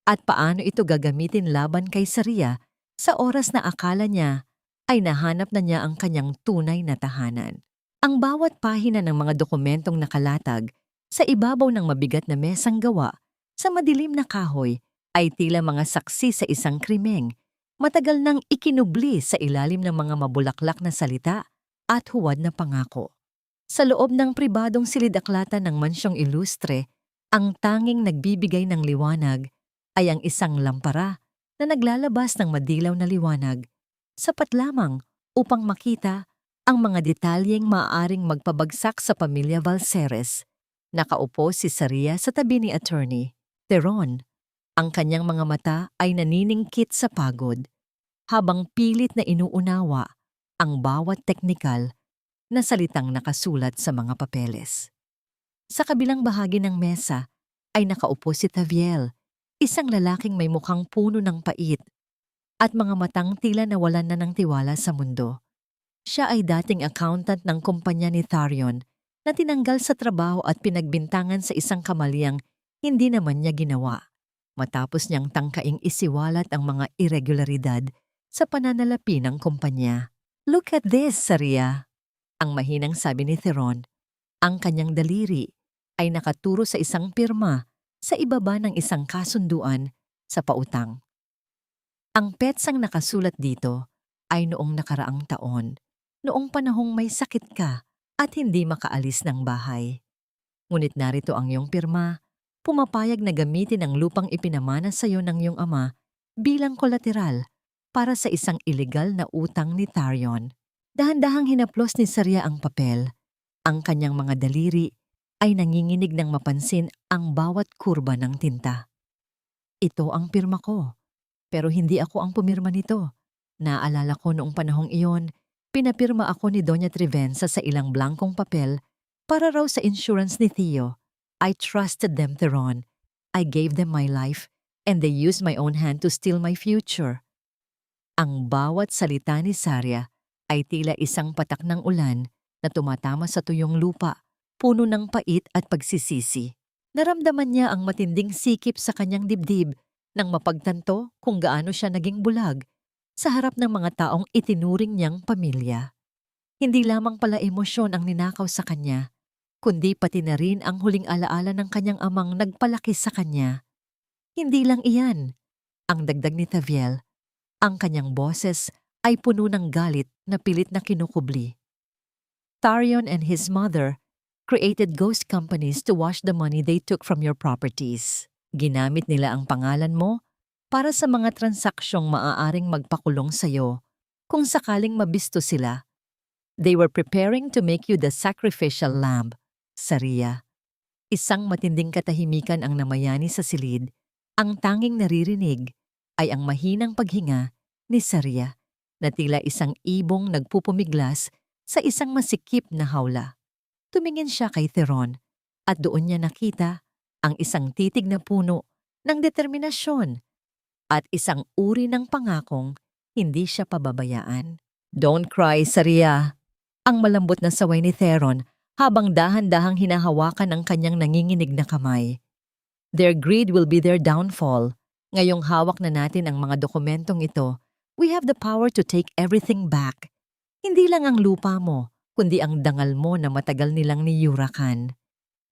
at paano ito gagamitin laban kay Saria sa oras na akala niya ay nahanap na niya ang kanyang tunay na tahanan. Ang bawat pahina ng mga dokumentong nakalatag sa ibabaw ng mabigat na mesang gawa sa madilim na kahoy ay tila mga saksi sa isang krimeng, matagal nang ikinubli sa ilalim ng mga mabulaklak na salita at huwad na pangako. Sa loob ng pribadong silidaklatan ng mansyong Ilustre, ang tanging nagbibigay ng liwanag ay ang isang lampara na naglalabas ng madilaw na liwanag, sapat lamang upang makita ang mga detalyeng maaaring magpabagsak sa pamilya Valceres. Nakaupo si Saria sa tabi ni Attorney Teron. Ang kanyang mga mata ay naniningkit sa pagod, habang pilit na inuunawa ang bawat teknikal na salitang nakasulat sa mga papeles. Sa kabilang bahagi ng mesa ay nakaupo si Taviel, isang lalaking may mukhang puno ng pait at mga matang tila nawalan na ng tiwala sa mundo. Siya ay dating accountant ng kumpanya ni Tarion na tinanggal sa trabaho at pinagbintangan sa isang kamaliang hindi naman niya ginawa, matapos niyang tangkaing isiwalat ang mga irregularidad sa pananalapi ng kumpanya. "Look at this, Saria," ang mahinang sabi ni Theron. Ang kanyang daliri ay nakaturo sa isang pirma sa ibaba ng isang kasunduan sa pautang. Ang petsang nakasulat dito ay noong nakaraang taon, noong panahong may sakit ka at hindi makaalis ng bahay. Ngunit narito ang iyong pirma, pumapayag na gamitin ang lupang ipinamana sa iyo ng iyong ama bilang kolateral para sa isang ilegal na utang ni Tarion. Dahan-dahang hinaplos ni Saria ang papel. Ang kanyang mga daliri ay nanginginig ng mapansin ang bawat kurba ng tinta. "Ito ang pirma ko, pero hindi ako ang pumirma nito. Naalala ko noong panahong iyon, pinapirma ako ni Doña Trivenza sa ilang blankong papel para raw sa insurance ni Theo. I trusted them, Theron. I gave them my life, and they used my own hand to steal my future." Ang bawat salita ni Saria ay tila isang patak ng ulan na tumatama sa tuyong lupa, puno ng pait at pagsisisi. Naramdaman niya ang matinding sikip sa kanyang dibdib nang mapagtanto kung gaano siya naging bulag sa harap ng mga taong itinuring niyang pamilya. Hindi lamang pala emosyon ang ninakaw sa kanya, kundi pati na rin ang huling alaala ng kanyang amang nagpalaki sa kanya. Hindi lang iyan, ang dagdag ni Taviel, ang kanyang boses ay puno ng galit na pilit na kinukubli. Tarion and his mother created ghost companies to wash the money they took from your properties. Ginamit nila ang pangalan mo para sa mga transaksyong maaaring magpakulong sa'yo kung sakaling mabisto sila. They were preparing to make you the sacrificial lamb, Saria. Isang matinding katahimikan ang namayani sa silid. Ang tanging naririnig ay ang mahinang paghinga ni Saria na tila isang ibong nagpupumiglas sa isang masikip na hawla. Tumingin siya kay Theron at doon niya nakita ang isang titig na puno ng determinasyon at isang uri ng pangakong hindi siya pababayaan. "Don't cry, Saria," ang malambot na saway ni Theron habang dahan-dahang hinahawakan ang kanyang nanginginig na kamay. "Their greed will be their downfall. Ngayong hawak na natin ang mga dokumentong ito, we have the power to take everything back. Hindi lang ang lupa mo, kundi ang dangal mo na matagal nilang niyurakan."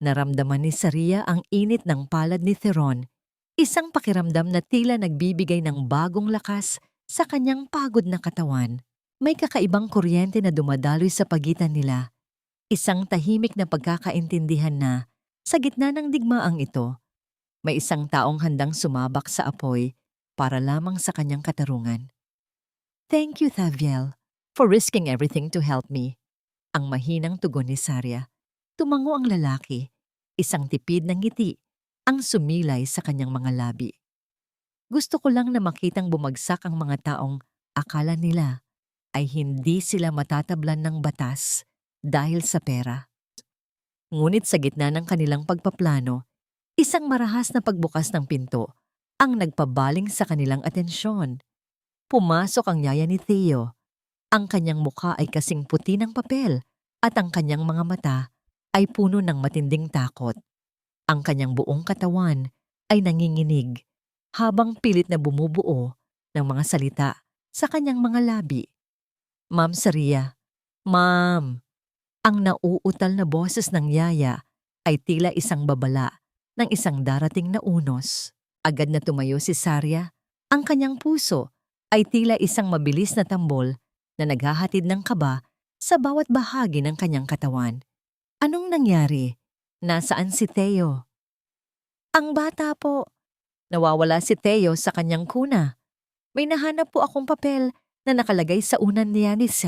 Naramdaman ni Saria ang init ng palad ni Theron, isang pakiramdam na tila nagbibigay ng bagong lakas sa kanyang pagod na katawan. May kakaibang kuryente na dumadaloy sa pagitan nila, isang tahimik na pagkakaintindihan na, sa gitna ng digmaang ito, may isang taong handang sumabak sa apoy para lamang sa kanyang katarungan. "Thank you, Thaviel, for risking everything to help me." Ang mahinang tugon ni Saria. Tumango ang lalaki, isang tipid ng ngiti ang sumilay sa kanyang mga labi. "Gusto ko lang na makitang bumagsak ang mga taong akala nila ay hindi sila matatablan ng batas dahil sa pera." Ngunit sa gitna ng kanilang pagpaplano, isang marahas na pagbukas ng pinto ang nagpabaling sa kanilang atensyon. Pumasok ang yaya ni Theo. Ang kanyang mukha ay kasing puti ng papel at ang kanyang mga mata ay puno ng matinding takot. Ang kanyang buong katawan ay nanginginig habang pilit na bumubuo ng mga salita sa kanyang mga labi. "Ma'am Saria, Ma'am." Ang nauutal na boses ng yaya ay tila isang babala ng isang darating na unos. Agad na tumayo si Saria. Ang kanyang puso ay tila isang mabilis na tambol na naghahatid ng kaba sa bawat bahagi ng kanyang katawan. "Anong nangyari? Nasaan si Theo?" "Ang bata po. Nawawala si Theo sa kanyang kuna. May nahanap po akong papel na nakalagay sa unan ni Yanis."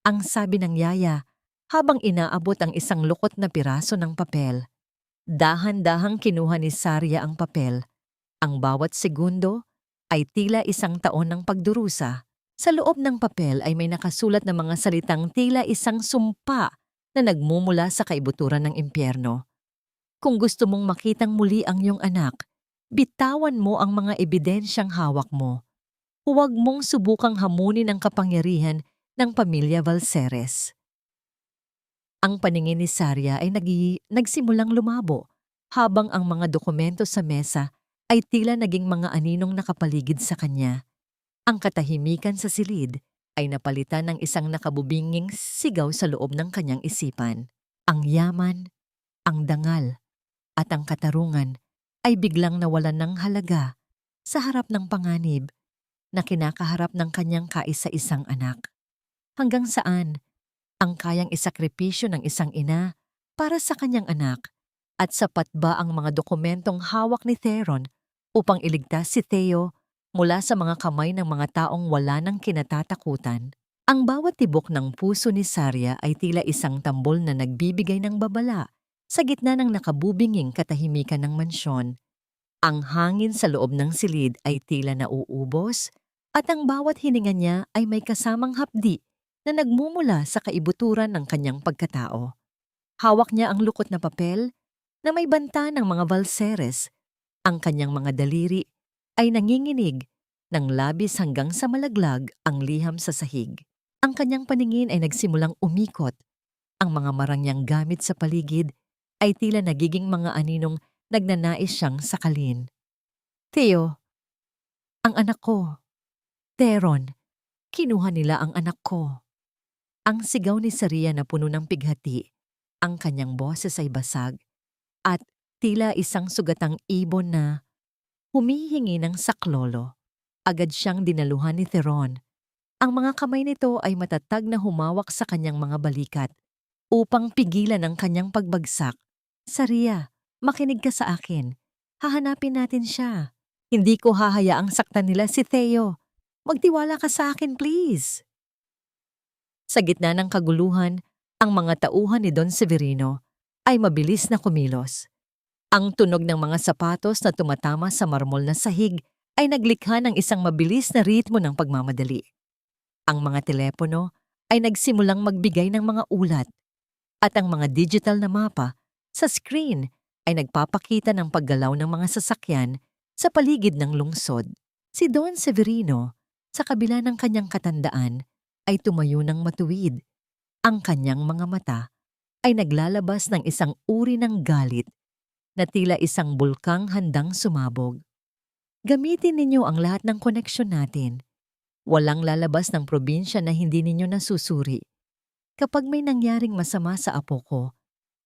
Ang sabi ng yaya habang inaabot ang isang lukot na piraso ng papel. Dahan-dahang kinuha ni Saria ang papel. Ang bawat segundo ay tila isang taon ng pagdurusa. Sa loob ng papel ay may nakasulat na mga salitang tila isang sumpa na nagmumula sa kaibuturan ng impyerno. "Kung gusto mong makitang muli ang iyong anak, bitawan mo ang mga ebidensyang hawak mo. Huwag mong subukang hamunin ang kapangyarihan ng pamilya Valceres." Ang paningin ni Saria ay nagsimulang lumabo habang ang mga dokumento sa mesa ay tila naging mga aninong nakapaligid sa kanya. Ang katahimikan sa silid ay napalitan ng isang nakabubinging sigaw sa loob ng kanyang isipan. Ang yaman, ang dangal, at ang katarungan ay biglang nawalan ng halaga sa harap ng panganib na kinakaharap ng kanyang kaisa-isang anak. Hanggang saan ang kayang isakripisyo ng isang ina para sa kanyang anak, at sapat ba ang mga dokumentong hawak ni Theron upang iligtas si Theo mula sa mga kamay ng mga taong wala ng kinatatakutan? Ang bawat tibok ng puso ni Saria ay tila isang tambol na nagbibigay ng babala sa gitna ng nakabubinging katahimikan ng mansyon. Ang hangin sa loob ng silid ay tila nauubos at ang bawat hininga niya ay may kasamang hapdi na nagmumula sa kaibuturan ng kanyang pagkatao. Hawak niya ang lukot na papel na may banta ng mga Valceres. Ang kanyang mga daliri ay nanginginig ng labis hanggang sa malaglag ang liham sa sahig. Ang kanyang paningin ay nagsimulang umikot. Ang mga marangyang gamit sa paligid ay tila nagiging mga aninong nagnanais siyang sakalin. "Theo, ang anak ko. Theron, kinuha nila ang anak ko." Ang sigaw ni Saria na puno ng pighati. Ang kanyang boses ay basag at tila isang sugatang ibon na humihingi ng saklolo. Agad siyang dinaluhan ni Theron. Ang mga kamay nito ay matatag na humawak sa kanyang mga balikat upang pigilan ang kanyang pagbagsak. "Saria, makinig ka sa akin. Hahanapin natin siya. Hindi ko hahayaang saktan nila si Theo. Magtiwala ka sa akin, please." Sa gitna ng kaguluhan, ang mga tauhan ni Don Severino ay mabilis na kumilos. Ang tunog ng mga sapatos na tumatama sa marmol na sahig ay naglikha ng isang mabilis na ritmo ng pagmamadali. Ang mga telepono ay nagsimulang magbigay ng mga ulat at ang mga digital na mapa sa screen ay nagpapakita ng paggalaw ng mga sasakyan sa paligid ng lungsod. Si Don Severino, sa kabila ng kanyang katandaan, ay tumayo ng matuwid. Ang kanyang mga mata ay naglalabas ng isang uri ng galit na tila isang bulkang handang sumabog. Gamitin ninyo ang lahat ng koneksyon natin. Walang lalabas ng probinsya na hindi ninyo nasusuri. Kapag may nangyaring masama sa apo ko,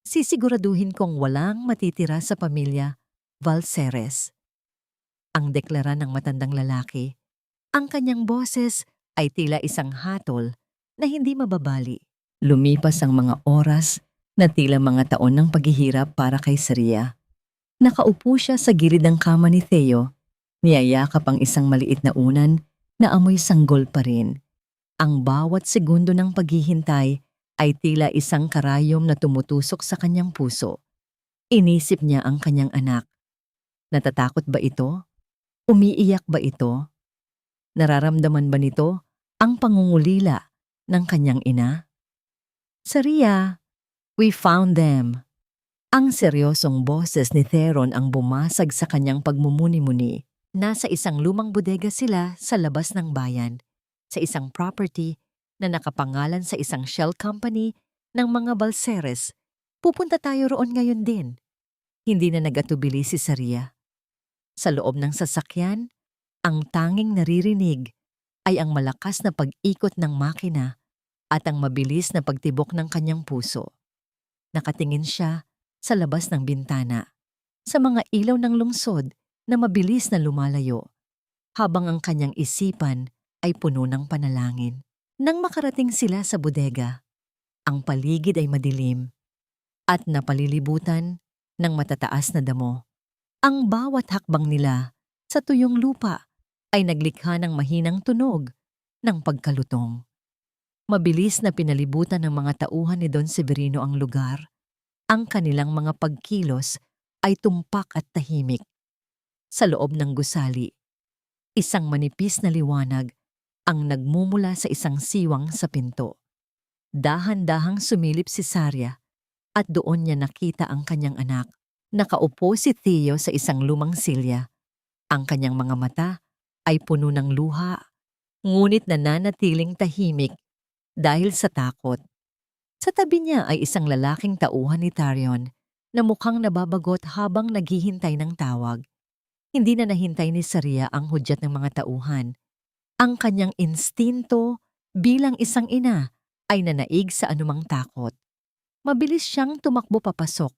sisiguraduhin kong walang matitira sa pamilya Valceres. Ang deklara ng matandang lalaki. Ang kanyang boses ay tila isang hatol na hindi mababali. Lumipas ang mga oras na tila mga taon ng paghihirap para kay Saria. Nakaupo siya sa gilid ng kama ni Theo, niyayakap ang isang maliit na unan na amoy sanggol pa rin. Ang bawat segundo ng paghihintay ay tila isang karayom na tumutusok sa kanyang puso. Inisip niya ang kanyang anak. Natatakot ba ito? Umiiyak ba ito? Nararamdaman ba nito ang pangungulila ng kanyang ina? Saria, we found them. Ang seryosong boses ni Theron ang bumasag sa kanyang pagmumuni-muni. Nasa isang lumang bodega sila sa labas ng bayan, sa isang property na nakapangalan sa isang shell company ng mga Valceres. Pupunta tayo roon ngayon din. Hindi na nagatubili si Saria. Sa loob ng sasakyan, ang tanging naririnig ay ang malakas na pag-ikot ng makina at ang mabilis na pagtibok ng kanyang puso. Nakatingin siya sa labas ng bintana, sa mga ilaw ng lungsod na mabilis na lumalayo, habang ang kanyang isipan ay puno ng panalangin. Nang makarating sila sa bodega, ang paligid ay madilim at napalilibutan ng matataas na damo. Ang bawat hakbang nila sa tuyong lupa ay naglikha ng mahinang tunog ng pagkalutong. Mabilis na pinalibutan ng mga tauhan ni Don Severino ang lugar. Ang kanilang mga pagkilos ay tumpak at tahimik. Sa loob ng gusali, isang manipis na liwanag ang nagmumula sa isang siwang sa pinto. Dahan-dahang sumilip si Saria at doon niya nakita ang kanyang anak. Nakaupo si Theo sa isang lumang silya. Ang kanyang mga mata ay puno ng luha, ngunit nananatiling tahimik dahil sa takot. Sa tabi niya ay isang lalaking tauhan ni Tarion na mukhang nababagot habang naghihintay ng tawag. Hindi na nahintay ni Saria ang hudyat ng mga tauhan. Ang kanyang instinto bilang isang ina ay nanaig sa anumang takot. Mabilis siyang tumakbo papasok.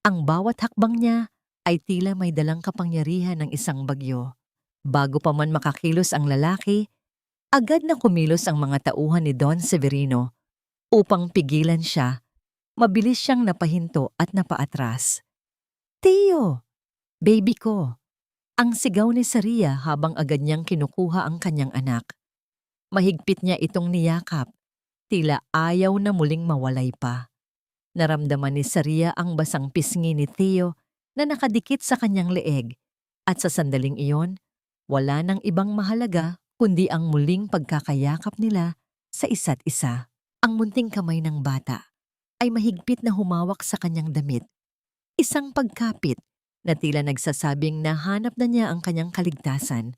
Ang bawat hakbang niya ay tila may dalang kapangyarihan ng isang bagyo. Bago pa man makakilos ang lalaki, agad na kumilos ang mga tauhan ni Don Severino upang pigilan siya. Mabilis siyang napahinto at napaatras. Theo! Baby ko! Ang sigaw ni Saria habang agad niyang kinukuha ang kanyang anak. Mahigpit niya itong niyakap, tila ayaw na muling mawalay pa. Naramdaman ni Saria ang basang pisngi ni Theo na nakadikit sa kanyang leeg at sa sandaling iyon, wala nang ibang mahalaga kundi ang muling pagkakayakap nila sa isa't isa. Ang munting kamay ng bata ay mahigpit na humawak sa kanyang damit. Isang pagkapit na tila nagsasabing nahanap na niya ang kanyang kaligtasan.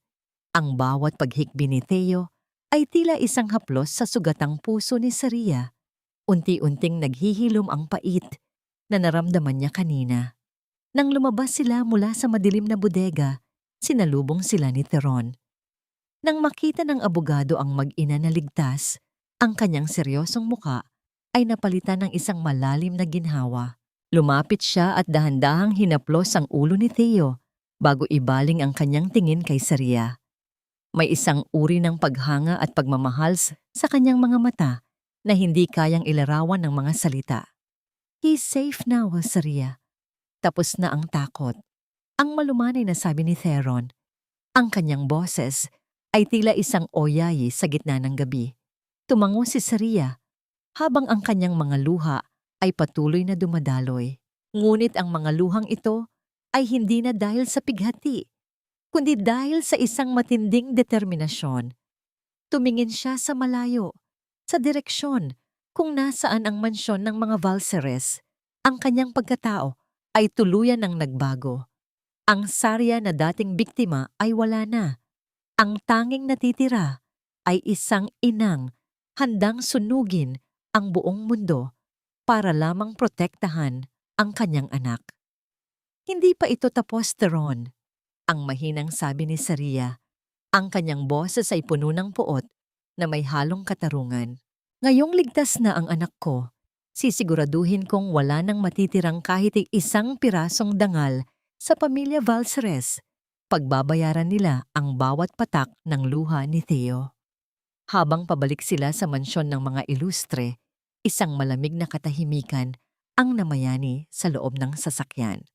Ang bawat paghikbi ni Theo ay tila isang haplos sa sugatang puso ni Saria. Unti-unting naghihilom ang pait na naramdaman niya kanina. Nang lumabas sila mula sa madilim na bodega, sinalubong sila ni Theron. Nang makita ng abogado ang mag-ina na ligtas, ang kanyang seryosong muka ay napalitan ng isang malalim na ginhawa. Lumapit siya at dahan-dahang hinaplos ang ulo ni Theo bago ibaling ang kanyang tingin kay Saria. May isang uri ng paghanga at pagmamahal sa kanyang mga mata na hindi kayang ilarawan ng mga salita. He's safe now, Saria. Tapos na ang takot. Ang malumanay na sabi ni Theron. Ang kanyang boses ay tila isang oyayi sa gitna ng gabi. Tumango si Saria habang ang kanyang mga luha ay patuloy na dumadaloy. Ngunit ang mga luhang ito ay hindi na dahil sa pighati, kundi dahil sa isang matinding determinasyon. Tumingin siya sa malayo, sa direksyon kung nasaan ang mansyon ng mga Valseres. Ang kanyang pagkatao ay tuluyan ng nagbago. Ang Sarya na dating biktima ay wala na. Ang tanging natitira ay isang inang handang sunugin ang buong mundo para lamang protektahan ang kanyang anak. Hindi pa ito tapos, Teron. Ang mahinang sabi ni Saria. Ang kanyang boses ay puno ng puot na may halong katarungan. Ngayong ligtas na ang anak ko, sisiguraduhin kong wala nang matitirang kahit isang pirasong dangal sa pamilya Valseres. Pagbabayaran nila ang bawat patak ng luha ni Theo. Habang pabalik sila sa mansyon ng mga ilustre, isang malamig na katahimikan ang namayani sa loob ng sasakyan.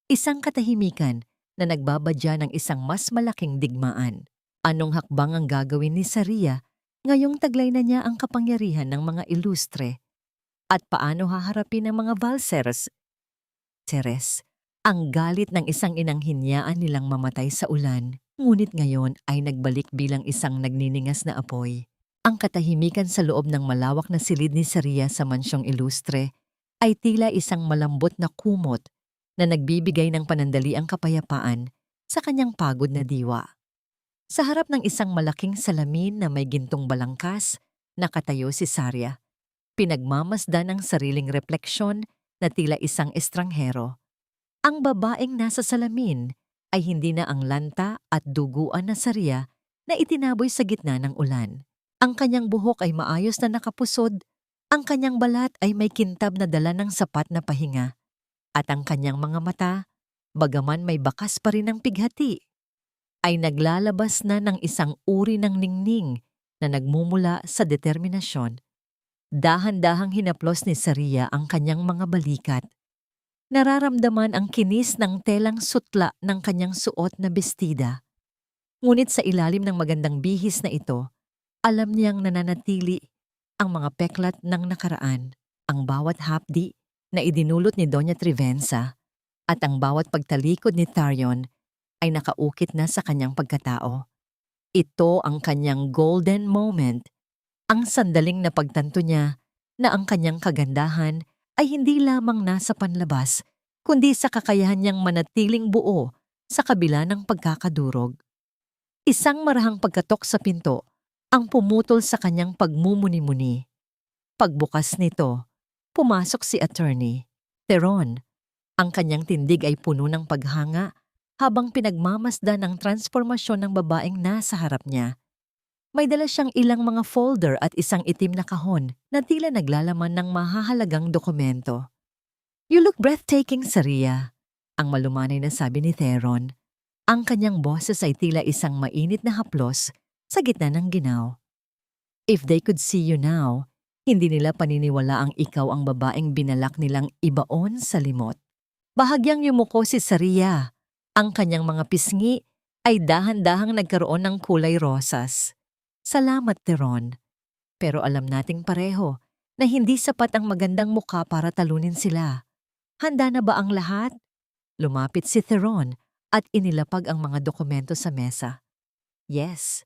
Isang katahimikan na nagbabadya ng isang mas malaking digmaan. Anong hakbang ang gagawin ni Saria ngayong taglay na niya ang kapangyarihan ng mga ilustre? At paano haharapin ng mga Valseres? Teres, ang galit ng isang inang hinyaan nilang mamatay sa ulan, ngunit ngayon ay nagbalik bilang isang nagniningas na apoy. Ang katahimikan sa loob ng malawak na silid ni Saria sa mansyong ilustre ay tila isang malambot na kumot na nagbibigay ng panandaliang kapayapaan sa kanyang pagod na diwa. Sa harap ng isang malaking salamin na may gintong balangkas, nakatayo si Saria. Pinagmamasdan ang sariling refleksyon na tila isang estranghero. Ang babaeng nasa salamin ay hindi na ang lanta at duguan na Saria na itinaboy sa gitna ng ulan. Ang kanyang buhok ay maayos na nakapusod, ang kanyang balat ay may kintab na dala ng sapat na pahinga, at ang kanyang mga mata, bagaman may bakas pa rin ng pighati, ay naglalabas na ng isang uri ng ningning na nagmumula sa determinasyon. Dahan-dahang hinaplos ni Saria ang kanyang mga balikat. Nararamdaman ang kinis ng telang sutla ng kanyang suot na bestida. Ngunit sa ilalim ng magandang bihis na ito, alam niyang nananatili ang mga peklat ng nakaraan, ang bawat hapdi na idinulot ni Doña Trivenza at ang bawat pagtalikod ni Tarion ay nakaukit na sa kanyang pagkatao. Ito ang kanyang golden moment, ang sandaling napagtanto niya na ang kanyang kagandahan ay hindi lamang nasa panlabas, kundi sa kakayahan niyang manatiling buo sa kabila ng pagkakadurog. Isang marahang pagkatok sa pinto ang pumutol sa kanyang pagmumuni-muni. Pagbukas nito, pumasok si attorney, Teron. Ang kanyang tindig ay puno ng paghanga habang pinagmamasdan ang transformasyon ng babaeng nasa harap niya. May dala siyang ilang mga folder at isang itim na kahon na tila naglalaman ng mahahalagang dokumento. "You look breathtaking, Saria," ang malumanay na sabi ni Theron. Ang kanyang boses ay tila isang mainit na haplos sa gitna ng ginaw. "If they could see you now, hindi nila paniniwala ang ikaw ang babaeng binalak nilang ibaon sa limot." Bahagyang yumuko si Saria. Ang kanyang mga pisngi ay dahan-dahang nagkaroon ng kulay rosas. "Salamat, Teron. Pero alam nating pareho na hindi sapat ang magandang mukha para talunin sila. Handa na ba ang lahat?" Lumapit si Theron at inilapag ang mga dokumento sa mesa. "Yes.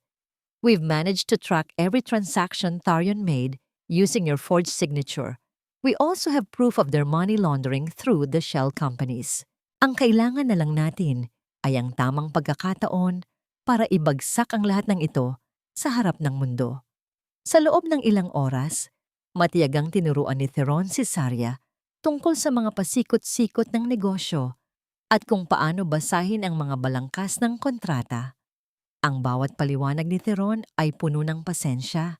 We've managed to track every transaction Tarion made using your forged signature. We also have proof of their money laundering through the shell companies. Ang kailangan na lang natin ay ang tamang pagkakataon para ibagsak ang lahat ng ito sa harap ng mundo." Sa loob ng ilang oras, matiyagang tinuruan ni Theron si Saria tungkol sa mga pasikot-sikot ng negosyo at kung paano basahin ang mga balangkas ng kontrata. Ang bawat paliwanag ni Theron ay puno ng pasensya.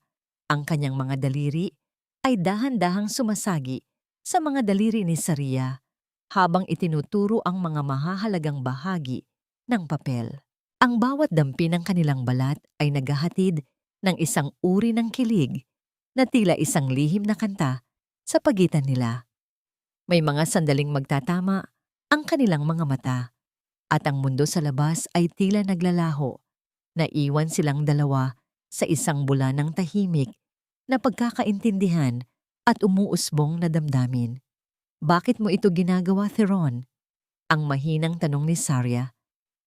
Ang kanyang mga daliri ay dahan-dahang sumasagi sa mga daliri ni Saria habang itinuturo ang mga mahahalagang bahagi ng papel. Ang bawat dampi ng kanilang balat ay naghahatid ng isang uri ng kilig na tila isang lihim na kanta sa pagitan nila. May mga sandaling magtatama ang kanilang mga mata at ang mundo sa labas ay tila naglalaho. Naiwan silang dalawa sa isang bulanang tahimik na pagkakaintindihan at umuusbong na damdamin. Bakit mo ito ginagawa, Theron? Ang mahinang tanong ni Sarya.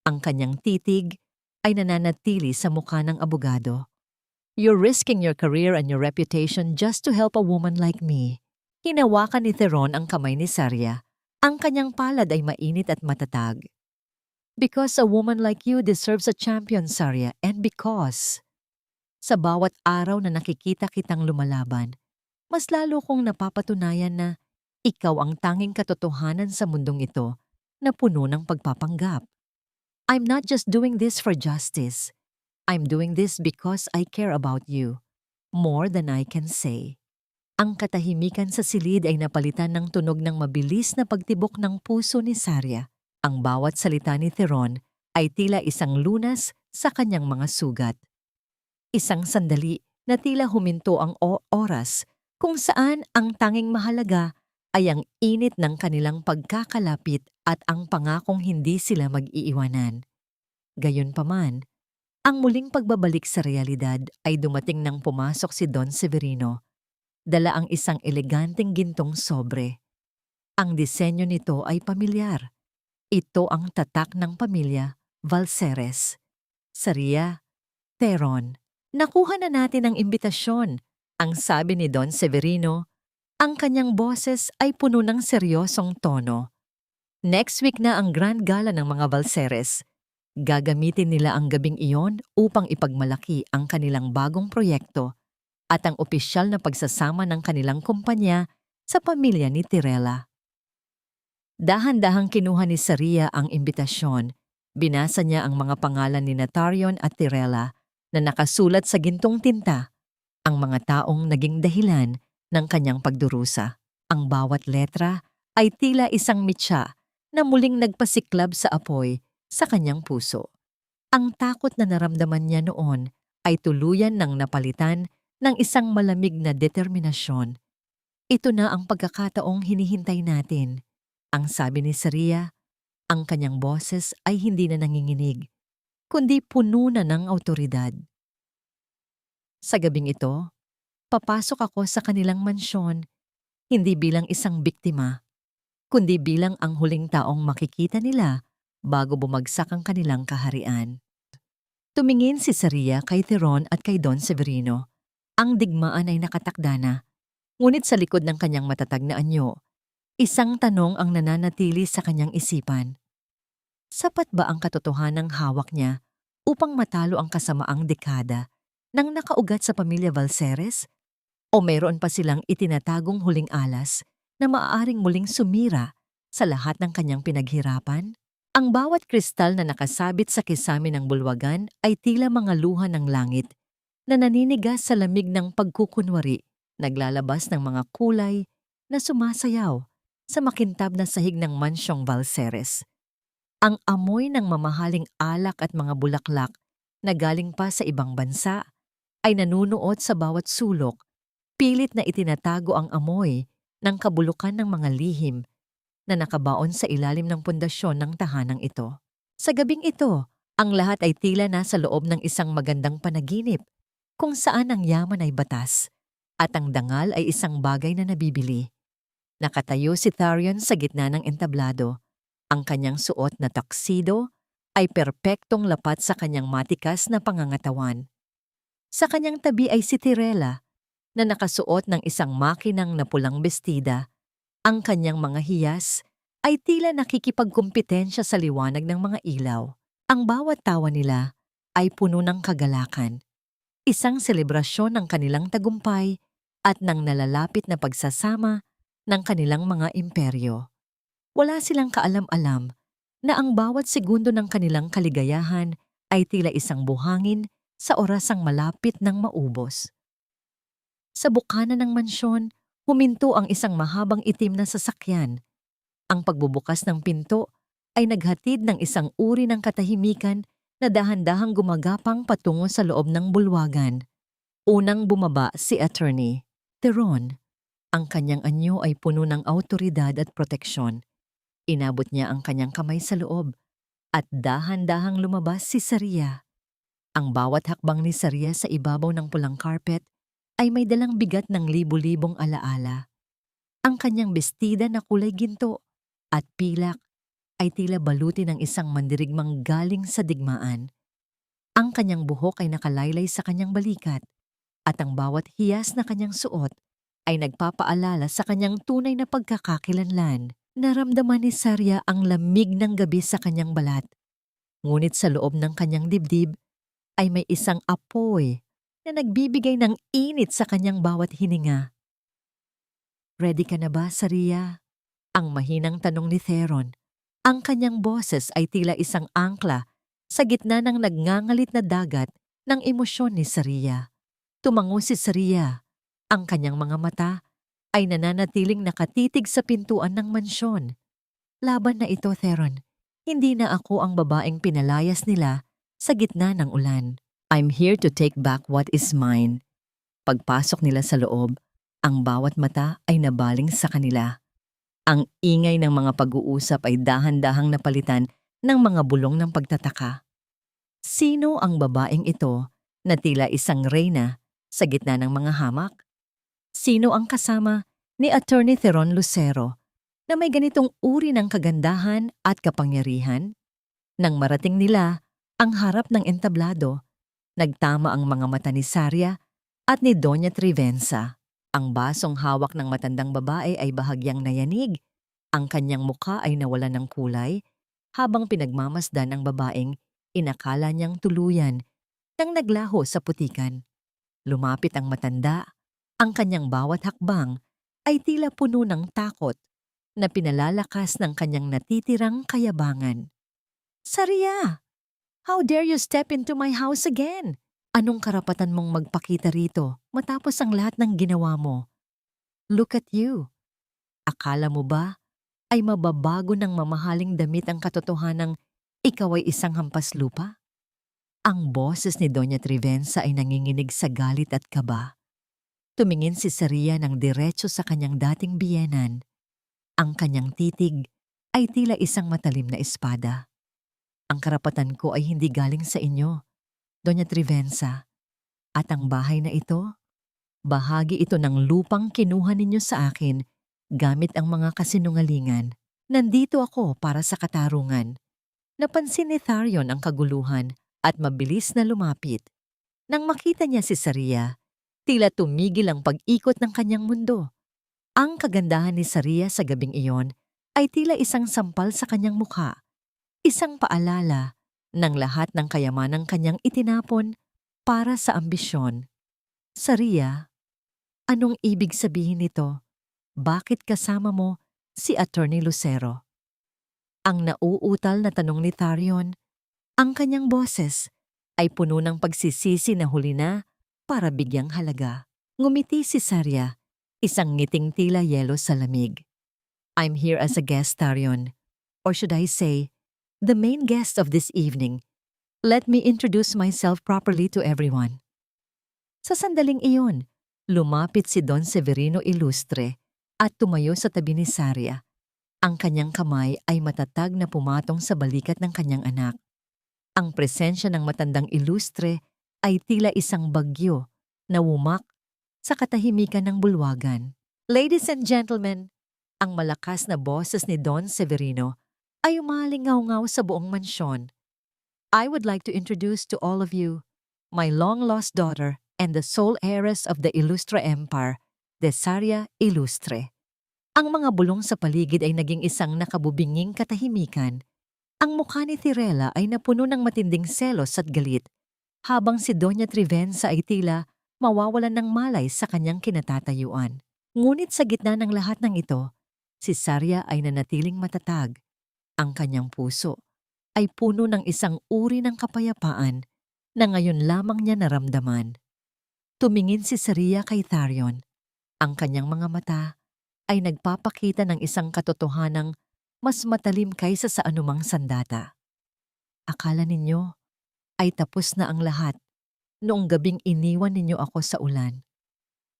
Ang kanyang titig ay nananatili sa mukha ng abogado. You're risking your career and your reputation just to help a woman like me. Hinawakan ni Theron ang kamay ni Sarya. Ang kanyang palad ay mainit at matatag. Because a woman like you deserves a champion, Sarya, and because sa bawat araw na nakikita kitang lumalaban, mas lalo kong napapatunayan na ikaw ang tanging katotohanan sa mundong ito na puno ng pagpapanggap. I'm not just doing this for justice. I'm doing this because I care about you, more than I can say. Ang katahimikan sa silid ay napalitan ng tunog ng mabilis na pagtibok ng puso ni Sarya. Ang bawat salita ni Theron ay tila isang lunas sa kanyang mga sugat. Isang sandali na tila huminto ang oras kung saan ang tanging mahalaga ay ang init ng kanilang pagkakalapit at ang pangakong hindi sila mag-iiwanan. Gayunpaman, ang muling pagbabalik sa realidad ay dumating nang pumasok si Don Severino. Dala ang isang eleganteng gintong sobre. Ang disenyo nito ay pamilyar. Ito ang tatak ng pamilya Valceres. Sarya, Theron, nakuha na natin ang imbitasyon. Ang sabi ni Don Severino, ang kanyang boses ay puno ng seryosong tono. Next week na ang grand gala ng mga Valceres. Gagamitin nila ang gabing iyon upang ipagmalaki ang kanilang bagong proyekto at ang opisyal na pagsasama ng kanilang kumpanya sa pamilya ni Tirela. Dahan-dahang kinuha ni Sarya ang imbitasyon. Binasa niya ang mga pangalan ni Natarion at Tirela na nakasulat sa gintong tinta, ang mga taong naging dahilan ng kanyang pagdurusa. Ang bawat letra ay tila isang mitya na muling nagpasiklab sa apoy sa kanyang puso. Ang takot na naramdaman niya noon ay tuluyan ng napalitan ng isang malamig na determinasyon. Ito na ang pagkakataong hinihintay natin. Ang sabi ni Sarya, ang kanyang boses ay hindi na nanginginig, kundi puno na ng awtoridad. Sa gabing ito, papasok ako sa kanilang mansyon, hindi bilang isang biktima, kundi bilang ang huling taong makikita nila bago bumagsak ang kanilang kaharian. Tumingin si Sarya kay Theron at kay Don Severino. Ang digmaan ay nakatakda na, ngunit sa likod ng kanyang matatag na anyo, isang tanong ang nananatili sa kanyang isipan. Sapat ba ang katotohanang hawak niya upang matalo ang kasamaang dekada nang nakaugat sa pamilya Valceres? O mayroon pa silang itinatagong huling alas na maaaring muling sumira sa lahat ng kanyang pinaghirapan? Ang bawat kristal na nakasabit sa kisame ng bulwagan ay tila mga luha ng langit na naninigas sa lamig ng pagkukunwari, naglalabas ng mga kulay na sumasayaw sa makintab na sahig ng mansyong Valceres. Ang amoy ng mamahaling alak at mga bulaklak na galing pa sa ibang bansa ay nanunuot sa bawat sulok, pilit na itinatago ang amoy ng kabulukan ng mga lihim na nakabaon sa ilalim ng pundasyon ng tahanang ito. Sa gabing ito, ang lahat ay tila nasa loob ng isang magandang panaginip kung saan ang yaman ay batas at ang dangal ay isang bagay na nabibili. Nakatayo si Tharion sa gitna ng entablado. Ang kanyang suot na tuxedo ay perpektong lapat sa kanyang matikas na pangangatawan. Sa kanyang tabi ay si Tirela na nakasuot ng isang makinang na pulang bestida. Ang kanyang mga hiyas ay tila nakikipagkumpetensya sa liwanag ng mga ilaw. Ang bawat tawa nila ay puno ng kagalakan. Isang selebrasyon ng kanilang tagumpay at ng nalalapit na pagsasama ng kanilang mga imperyo. Wala silang kaalam-alam na ang bawat segundo ng kanilang kaligayahan ay tila isang buhangin sa orasang malapit ng maubos. Sa bukana ng mansyon, huminto ang isang mahabang itim na sasakyan. Ang pagbubukas ng pinto ay naghatid ng isang uri ng katahimikan na dahan-dahang gumagapang patungo sa loob ng bulwagan. Unang bumaba si Attorney Theron. Ang kanyang anyo ay puno ng awtoridad at proteksyon. Inabot niya ang kanyang kamay sa loob at dahan-dahang lumabas si Sarya. Ang bawat hakbang ni Sarya sa ibabaw ng pulang carpet ay may dalang bigat ng libu-libong alaala. Ang kanyang bestida na kulay ginto at pilak ay tila baluti ng isang mandirigmang galing sa digmaan. Ang kanyang buhok ay nakalaylay sa kanyang balikat at ang bawat hiyas na kanyang suot ay nagpapaalala sa kanyang tunay na pagkakakilanlan. Naramdaman ni Sarya ang lamig ng gabi sa kanyang balat. Ngunit sa loob ng kanyang dibdib ay may isang apoy na nagbibigay ng init sa kanyang bawat hininga. Ready ka na ba, Sarya? Ang mahinang tanong ni Theron. Ang kanyang boses ay tila isang angkla sa gitna ng nagngangalit na dagat ng emosyon ni Sarya. Tumango si Sarya. Ang kanyang mga mata ay nananatiling nakatitig sa pintuan ng mansyon. Laban na ito, Theron. Hindi na ako ang babaeng pinalayas nila sa gitna ng ulan. I'm here to take back what is mine. Pagpasok nila sa loob, ang bawat mata ay nabaling sa kanila. Ang ingay ng mga pag-uusap ay dahan-dahang napalitan ng mga bulong ng pagtataka. Sino ang babaeng ito na tila isang reyna sa gitna ng mga hamak? Sino ang kasama ni Attorney Theron Lucero na may ganitong uri ng kagandahan at kapangyarihan? Nang marating nila ang harap ng entablado, nagtama ang mga mata ni Sarya at ni Doña Trivenza. Ang basong hawak ng matandang babae ay bahagyang nayanig. Ang kanyang mukha ay nawalan ng kulay habang pinagmamasdan ng babaeng inakala niyang tuluyan nang naglaho sa putikan. Lumapit ang matanda. Ang kanyang bawat hakbang ay tila puno ng takot na pinalalakas ng kanyang natitirang kayabangan. Sarya! How dare you step into my house again? Anong karapatan mong magpakita rito matapos ang lahat ng ginawa mo? Look at you. Akala mo ba ay mababago ng mamahaling damit ang katotohanang ikaw ay isang hampas lupa? Ang boses ni Doña Trivenza ay nanginginig sa galit at kaba. Tumingin si Sarya ng diretso sa kanyang dating biyenan. Ang kanyang titig ay tila isang matalim na espada. Ang karapatan ko ay hindi galing sa inyo, Doña Trivenza. At ang bahay na ito, bahagi ito ng lupang kinuha ninyo sa akin gamit ang mga kasinungalingan. Nandito ako para sa katarungan. Napansin ni Tharion ang kaguluhan at mabilis na lumapit. Nang makita niya si Sarya, tila tumigil ang pag-ikot ng kanyang mundo. Ang kagandahan ni Sarya sa gabing iyon ay tila isang sampal sa kanyang mukha. Isang paalala ng lahat ng kayamanang kanyang itinapon para sa ambisyon. Sarya, anong ibig sabihin nito? Bakit kasama mo si Attorney Lucero? Ang nauutal na tanong ni Tharion. Ang kanyang boses ay puno ng pagsisisi na huli na para bigyang halaga. Ngumiti si Sarya, isang ngiting tila yelo sa lamig. I'm here as a guest, Tharion. Or should I say, the main guest of this evening. Let me introduce myself properly to everyone. Sa sandaling iyon, lumapit si Don Severino Ilustre at tumayo sa tabi ni Sarya. Ang kanyang kamay ay matatag na pumatong sa balikat ng kanyang anak. Ang presensya ng matandang Ilustre ay tila isang bagyo na wumak sa katahimikan ng bulwagan. Ladies and gentlemen, ang malakas na boses ni Don Severino ay umalingaw-ngaw sa buong mansyon. I would like to introduce to all of you my long-lost daughter and the sole heiress of the Ilustre Empire, Desarya Ilustre. Ang mga bulong sa paligid ay naging isang nakabubinging katahimikan. Ang mukha ni Tirela ay napuno ng matinding selos at galit, habang si Doña Trivenza ay tila mawawalan ng malay sa kanyang kinatatayuan. Ngunit sa gitna ng lahat ng ito, si Sarya ay nanatiling matatag. Ang kanyang puso ay puno ng isang uri ng kapayapaan na ngayon lamang niya naramdaman. Tumingin si Sarya kay Tharion. Ang kanyang mga mata ay nagpapakita ng isang katotohanang mas matalim kaysa sa anumang sandata. Akala ninyo ay tapos na ang lahat noong gabing iniwan ninyo ako sa ulan.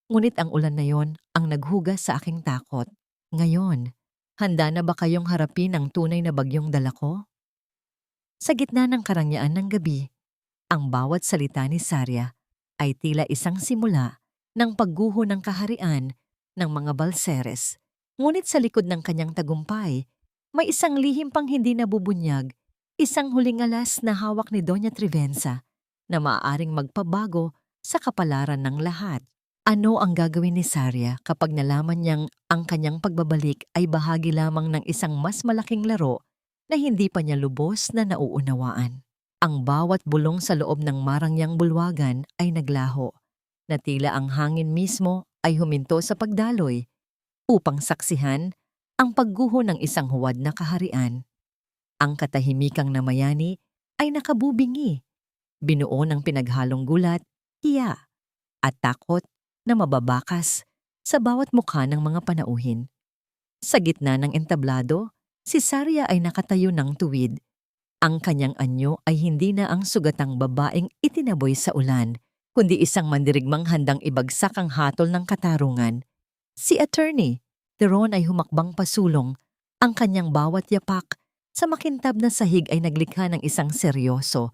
Ngunit ang ulan na yon ang naghugas sa aking takot. Ngayon, handa na ba kayong harapin ang tunay na bagyong dala ko? Sa gitna ng karangyaan ng gabi, ang bawat salita ni Sarya ay tila isang simula ng pagguho ng kaharian ng mga Balseres. Ngunit sa likod ng kanyang tagumpay, may isang lihim pang hindi nabubunyag, isang huling alas na hawak ni Doña Trivenza na maaaring magpabago sa kapalaran ng lahat. Ano ang gagawin ni Sarya kapag nalaman niyang ang kanyang pagbabalik ay bahagi lamang ng isang mas malaking laro na hindi pa niya lubos na nauunawaan? Ang bawat bulong sa loob ng marangyang bulwagan ay naglaho, na tila ang hangin mismo ay huminto sa pagdaloy upang saksihan ang pagguho ng isang huwad na kaharian. Ang katahimikang namayani ay nakabubingi, binuo ng pinaghalong gulat, hiya, at takot na mababakas sa bawat mukha ng mga panauhin. Sa gitna ng entablado, si Sarya ay nakatayo ng tuwid. Ang kanyang anyo ay hindi na ang sugatang babaeng itinaboy sa ulan, kundi isang mandirigmang handang ibagsak ang hatol ng katarungan. Si Attorney Teron ay humakbang pasulong. Ang kanyang bawat yapak sa makintab na sahig ay naglikha ng isang seryoso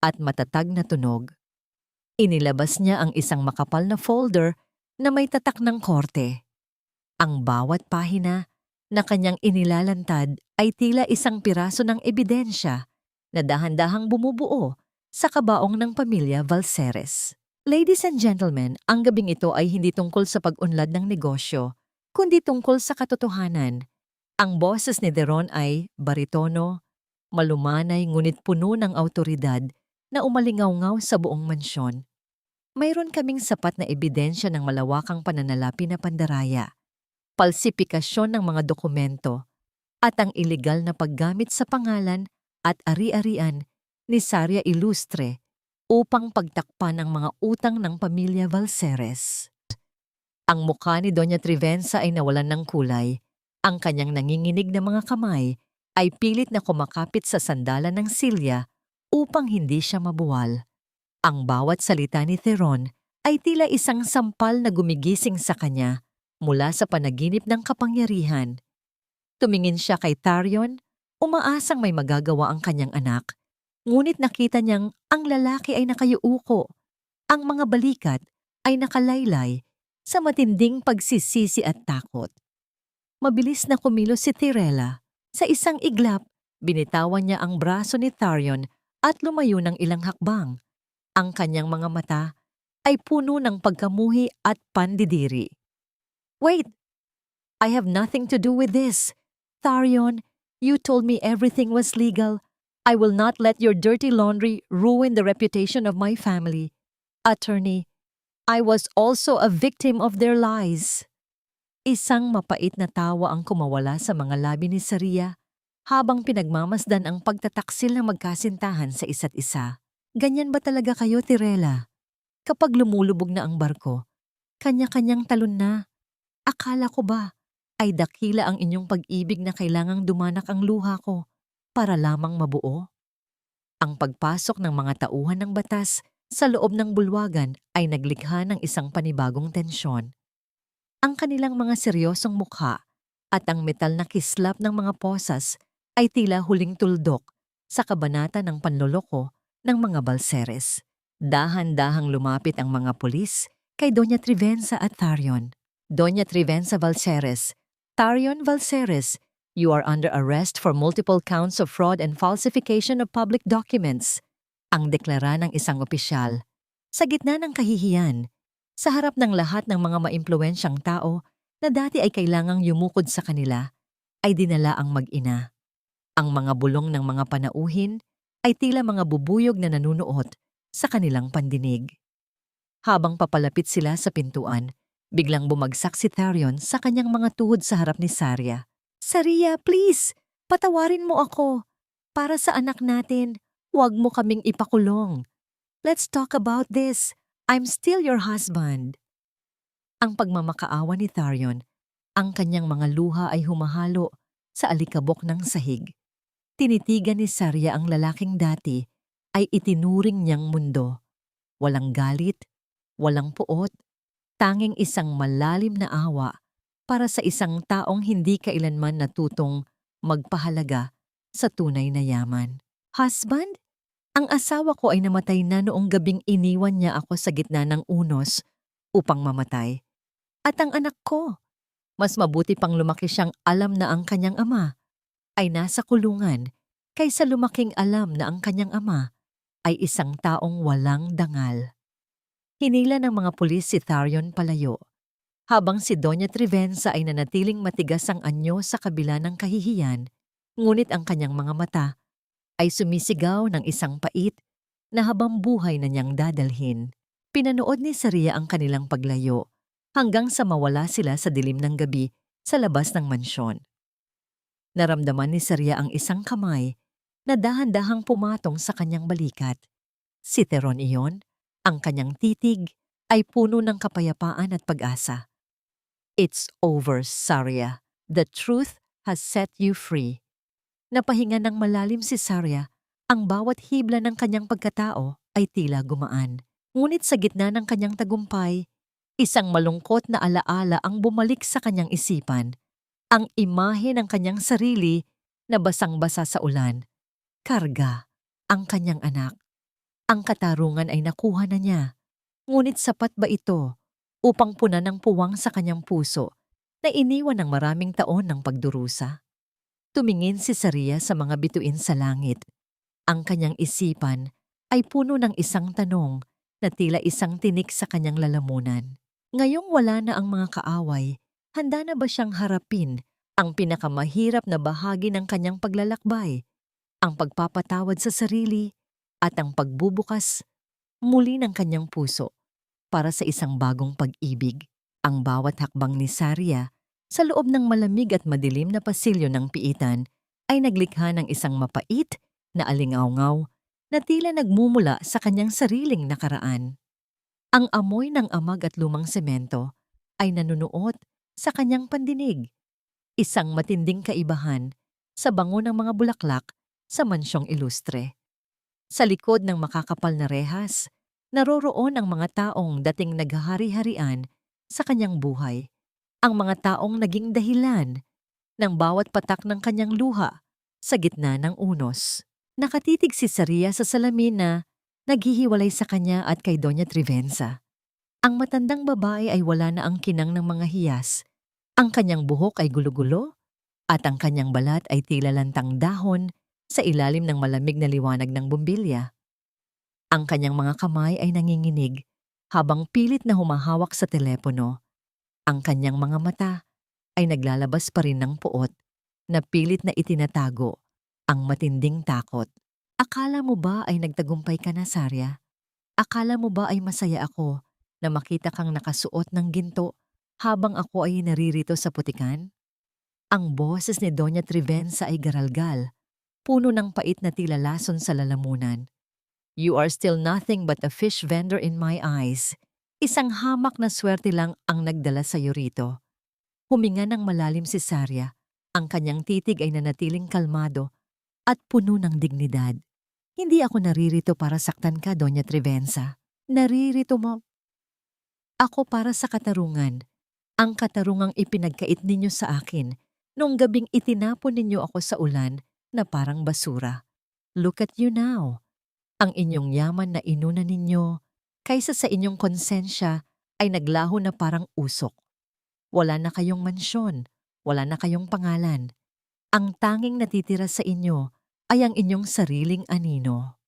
at matatag na tunog. Inilabas niya ang isang makapal na folder na may tatak ng korte. Ang bawat pahina na kanyang inilalantad ay tila isang piraso ng ebidensya na dahan-dahang bumubuo sa kabaong ng pamilya Valceres. Ladies and gentlemen, ang gabing ito ay hindi tungkol sa pag-unlad ng negosyo, kundi tungkol sa katotohanan. Ang boses ni Teron ay baritono, malumanay ngunit puno ng awtoridad na umalingaw-ngaw sa buong mansyon. Mayroon kaming sapat na ebidensya ng malawakang pananalapi na pandaraya, palsipikasyon ng mga dokumento, at ang ilegal na paggamit sa pangalan at ari-arian ni Sarya Ilustre upang pagtakpan ang mga utang ng pamilya Valceres. Ang mukha ni Doña Trivenza ay nawalan ng kulay. Ang kanyang nanginginig na mga kamay ay pilit na kumakapit sa sandalan ng silya upang hindi siya mabuwal. Ang bawat salita ni Teron ay tila isang sampal na gumigising sa kanya mula sa panaginip ng kapangyarihan. Tumingin siya kay Tarion, umaasang may magagawa ang kanyang anak, ngunit nakita niyang ang lalaki ay nakayuuko. Ang mga balikat ay nakalaylay sa matinding pagsisisi at takot. Mabilis na kumilos si Tirela. Sa isang iglap, binitawan niya ang braso ni Tarion at lumayo ng ilang hakbang. Ang kanyang mga mata ay puno ng pagkamuhi at pandidiri. Wait! I have nothing to do with this. Tarion, you told me everything was legal. I will not let your dirty laundry ruin the reputation of my family. Attorney, I was also a victim of their lies. Isang mapait na tawa ang kumawala sa mga labi ni Sarya habang pinagmamasdan ang pagtataksil ng magkasintahan sa isa't isa. Ganyan ba talaga kayo, Tirela? Kapag lumulubog na ang barko, kanya-kanyang talon na. Akala ko ba ay dakila ang inyong pag-ibig na kailangang dumanak ang luha ko para lamang mabuo? Ang pagpasok ng mga tauhan ng batas sa loob ng bulwagan ay naglikha ng isang panibagong tensyon. Ang kanilang mga seryosong mukha at ang metal na kislap ng mga posas ay tila huling tuldok sa kabanata ng panloloko ng mga Valceres. Dahan-dahang lumapit ang mga pulis kay Doña Trivenza at Tarion. Doña Trivenza Valceres, Tarion Valceres, you are under arrest for multiple counts of fraud and falsification of public documents. Ang deklara ng isang opisyal. Sa gitna ng kahihiyan, sa harap ng lahat ng mga maimpluwensyang tao na dati ay kailangang yumukod sa kanila, ay dinala ang mag-ina. Ang mga bulong ng mga panauhin ay tila mga bubuyog na nanunuot sa kanilang pandinig. Habang papalapit sila sa pintuan, biglang bumagsak si Tarion sa kanyang mga tuhod sa harap ni Sarya. Sarya, please! Patawarin mo ako! Para sa anak natin, huwag mo kaming ipakulong. Let's talk about this. I'm still your husband. Ang pagmamakaawa ni Tarion, ang kanyang mga luha ay humahalo sa alikabok ng sahig. Tinitigan ni Sarya ang lalaking dati ay itinuring niyang mundo. Walang galit, walang puot, tanging isang malalim na awa para sa isang taong hindi kailanman natutong magpahalaga sa tunay na yaman. Husband? Ang asawa ko ay namatay na noong gabing iniwan niya ako sa gitna ng unos upang mamatay. At ang anak ko, Mas mabuti pang lumaki siyang alam na ang kanyang ama ay nasa kulungan kaysa lumaking alam na ang kanyang ama ay isang taong walang dangal. Hinila ng mga pulis si Tharion palayo, habang si Doña Trivenza ay nanatiling matigas ang anyo sa kabila ng kahihiyan, ngunit ang kanyang mga mata ay sumisigaw ng isang pait na habang buhay na niyang dadalhin. Pinanood ni Saria ang kanilang paglayo hanggang sa mawala sila sa dilim ng gabi sa labas ng mansyon. Naramdaman ni Saria ang isang kamay na dahan-dahang pumatong sa kanyang balikat. Si Teron iyon, ang kanyang titig ay puno ng kapayapaan at pag-asa. It's over, Saria. The truth has set you free. Napahinga ng malalim si Saria, ang bawat hibla ng kanyang pagkatao ay tila gumaan. Ngunit sa gitna ng kanyang tagumpay, isang malungkot na alaala ang bumalik sa kanyang isipan. Ang imahe ng kanyang sarili na basang-basa sa ulan. Karga, ang kanyang anak. Ang katarungan ay nakuha na niya. Ngunit sapat ba ito upang punan ng puwang sa kanyang puso na iniwan ng maraming taon ng pagdurusa? Tumingin si Saria sa mga bituin sa langit. Ang kanyang isipan ay puno ng isang tanong na tila isang tinik sa kanyang lalamunan. Ngayong wala na ang mga kaaway, handa na ba siyang harapin ang pinakamahirap na bahagi ng kanyang paglalakbay, ang pagpapatawad sa sarili at ang pagbubukas muli ng kanyang puso para sa isang bagong pag-ibig? Ang bawat hakbang ni Saria sa loob ng malamig at madilim na pasilyo ng piitan ay naglikha ng isang mapait na alingawngaw na tila nagmumula sa kanyang sariling nakaraan. Ang amoy ng amag at lumang semento ay nanunuot sa kanyang pandinig, isang matinding kaibahan sa bango ng mga bulaklak sa mansyong ilustre. Sa likod ng makakapal na rehas, naroroon ang mga taong dating naghahari-harian sa kanyang buhay. Ang mga taong naging dahilan ng bawat patak ng kanyang luha sa gitna ng unos. Nakatitig si Saria sa salamin na naghihiwalay sa kanya at kay Doña Trivenza. Ang matandang babae ay wala na ang kinang ng mga hiyas. Ang kanyang buhok ay gulo-gulo at ang kanyang balat ay tila lantang dahon sa ilalim ng malamig na liwanag ng bumbilya. Ang kanyang mga kamay ay nanginginig habang pilit na humahawak sa telepono. Ang kanyang mga mata ay naglalabas pa rin ng puot na pilit na itinatago ang matinding takot. Akala mo ba ay nagtagumpay ka na, Saria? Akala mo ba ay masaya ako na makita kang nakasuot ng ginto habang ako ay naririto sa putikan? Ang boses ni Doña Trivenza ay garalgal, puno ng pait na tila lason sa lalamunan. You are still nothing but a fish vendor in my eyes. Isang hamak na swerte lang ang nagdala sa iyo rito. Huminga ng malalim si Saria. Ang kanyang titig ay nanatiling kalmado at puno ng dignidad. Hindi ako naririto para saktan ka, Doña Trivenza. Naririto mo ako para sa katarungan. Ang katarungang ipinagkait ninyo sa akin nung gabing itinapon ninyo ako sa ulan na parang basura. Look at you now. Ang inyong yaman na inuna ninyo kaysa sa inyong konsensya ay naglaho na parang usok. Wala na kayong mansyon, wala na kayong pangalan. Ang tanging natitira sa inyo ay ang inyong sariling anino.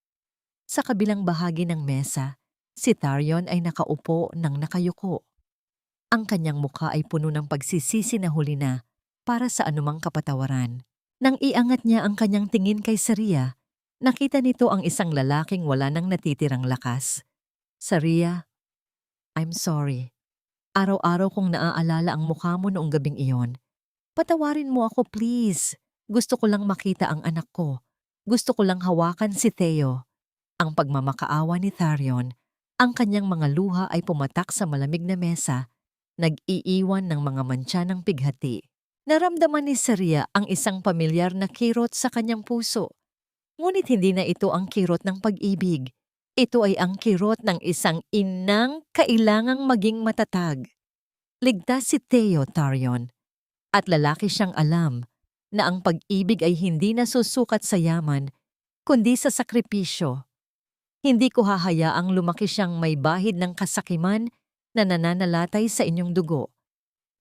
Sa kabilang bahagi ng mesa, si Tharion ay nakaupo ng nakayuko. Ang kanyang mukha ay puno ng pagsisisi na huli na para sa anumang kapatawaran. Nang iangat niya ang kanyang tingin kay Saria, nakita nito ang isang lalaking wala nang natitirang lakas. Saria, I'm sorry. Araw-araw kong naaalala ang mukha mo noong gabing iyon. Patawarin mo ako, please. Gusto ko lang makita ang anak ko. Gusto ko lang hawakan si Theo. Ang pagmamakaawa ni Tharion, ang kanyang mga luha ay pumatak sa malamig na mesa, nag-iiwan ng mga mantsa ng pighati. Naramdaman ni Saria ang isang pamilyar na kirot sa kanyang puso. Ngunit hindi na ito ang kirot ng pag-ibig. Ito ay ang kirot ng isang inang kailangang maging matatag. Ligtas si Theo, Tharion, at lalaki siyang alam na ang pag-ibig ay hindi nasusukat sa yaman, kundi sa sakripisyo. Hindi ko hahayaang lumaki siyang may bahid ng kasakiman na nananalatay sa inyong dugo.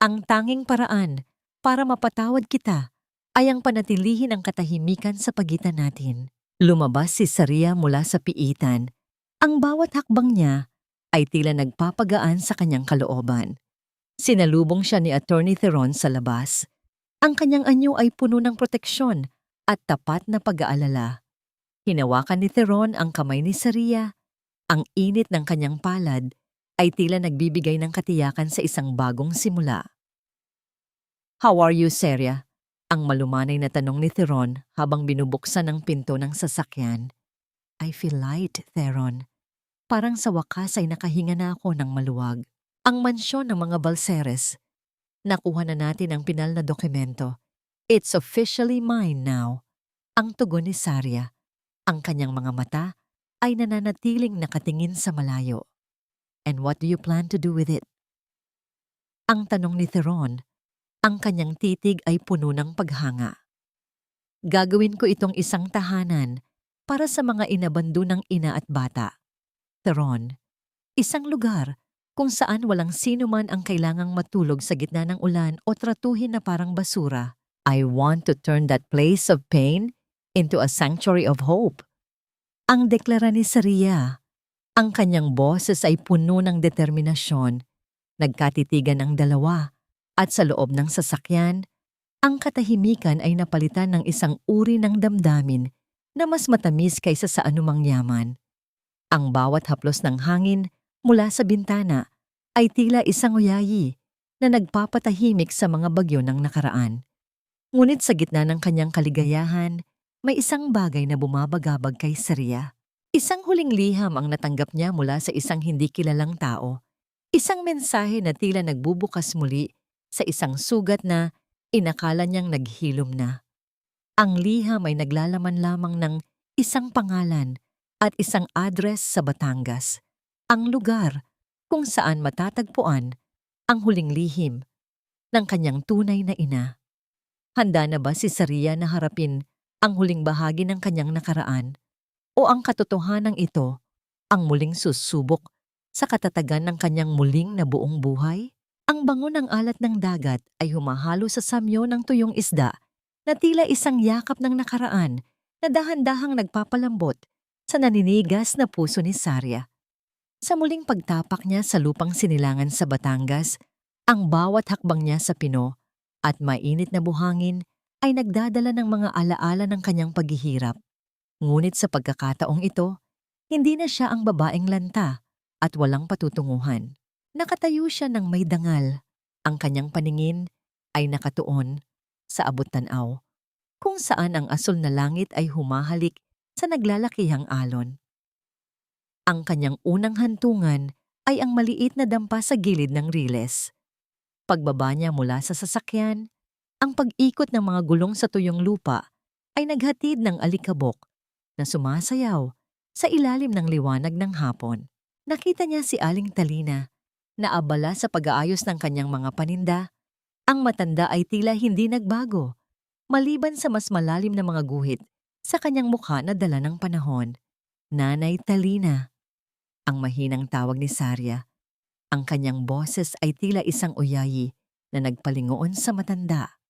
Ang tanging paraan para mapatawad kita ay ang panatilihin ang katahimikan sa pagitan natin. Lumabas si Saria mula sa piitan. Ang bawat hakbang niya ay tila nagpapagaan sa kanyang kalooban. Sinalubong siya ni Attorney Theron sa labas. Ang kanyang anyo ay puno ng proteksyon at tapat na pag-aalala. Hinawakan ni Theron ang kamay ni Saria. Ang init ng kanyang palad ay tila nagbibigay ng katiyakan sa isang bagong simula. "How are you, Saria?" Ang malumanay na tanong ni Theron habang binubuksan ang pinto ng sasakyan. "I feel light, Theron. Parang sa wakas ay nakahinga na ako ng maluwag. Ang mansyon ng mga Balceres. Nakuha na natin ang pinal na dokumento. It's officially mine now." Ang tugon ni Saria. Ang kanyang mga mata ay nananatiling nakatingin sa malayo. "And what do you plan to do with it?" Ang tanong ni Theron. Ang kanyang titig ay puno ng paghanga. "Gagawin ko itong isang tahanan para sa mga inabandonang ina at bata. Theron, isang lugar kung saan walang sino man ang kailangang matulog sa gitna ng ulan o tratuhin na parang basura. I want to turn that place of pain into a sanctuary of hope." Ang deklara ni Saria. Ang kanyang boses ay puno ng determinasyon. Nagkatitigan ang dalawa. At sa loob ng sasakyan, ang katahimikan ay napalitan ng isang uri ng damdamin na mas matamis kaysa sa anumang yaman. Ang bawat haplos ng hangin mula sa bintana ay tila isang uyayi na nagpapatahimik sa mga bagyo ng nakaraan. Ngunit sa gitna ng kanyang kaligayahan, may isang bagay na bumabagabag kay Saria. Isang huling liham ang natanggap niya mula sa isang hindi kilalang tao. Isang mensahe na tila nagbubukas muli sa isang sugat na inakala niyang naghilom na. Ang liham ay naglalaman lamang ng isang pangalan at isang address sa Batangas, ang lugar kung saan matatagpuan ang huling lihim ng kanyang tunay na ina. Handa na ba si Saria na harapin ang huling bahagi ng kanyang nakaraan o ang katotohanan ito ang muling susubok sa katatagan ng kanyang muling na buong buhay? Ang bango ng alat ng dagat ay humahalo sa samyo ng tuyong isda na tila isang yakap ng nakaraan na dahan-dahang nagpapalambot sa naninigas na puso ni Saria. Sa muling pagtapak niya sa lupang sinilangan sa Batangas, ang bawat hakbang niya sa Pino at mainit na buhangin ay nagdadala ng mga alaala ng kanyang paghihirap. Ngunit sa pagkakataong ito, hindi na siya ang babaeng lanta at walang patutunguhan. Nakatayo siya ng may dangal. Ang kanyang paningin ay nakatuon sa abot-tanaw, kung saan ang asul na langit ay humahalik sa naglalakihang alon. Ang kanyang unang hantungan ay ang maliit na dampa sa gilid ng riles. Pagbaba niya mula sa sasakyan, ang pag-ikot ng mga gulong sa tuyong lupa ay naghatid ng alikabok na sumasayaw sa ilalim ng liwanag ng hapon. Nakita niya si Aling Talina na abala sa pag-aayos ng kanyang mga paninda. Ang matanda ay tila hindi nagbago, maliban sa mas malalim na mga guhit sa kanyang mukha na dala ng panahon. "Nanay Talina," ang mahinang tawag ni Saria. Ang kanyang boses ay tila isang uyayi na nagpalingoon sa matanda.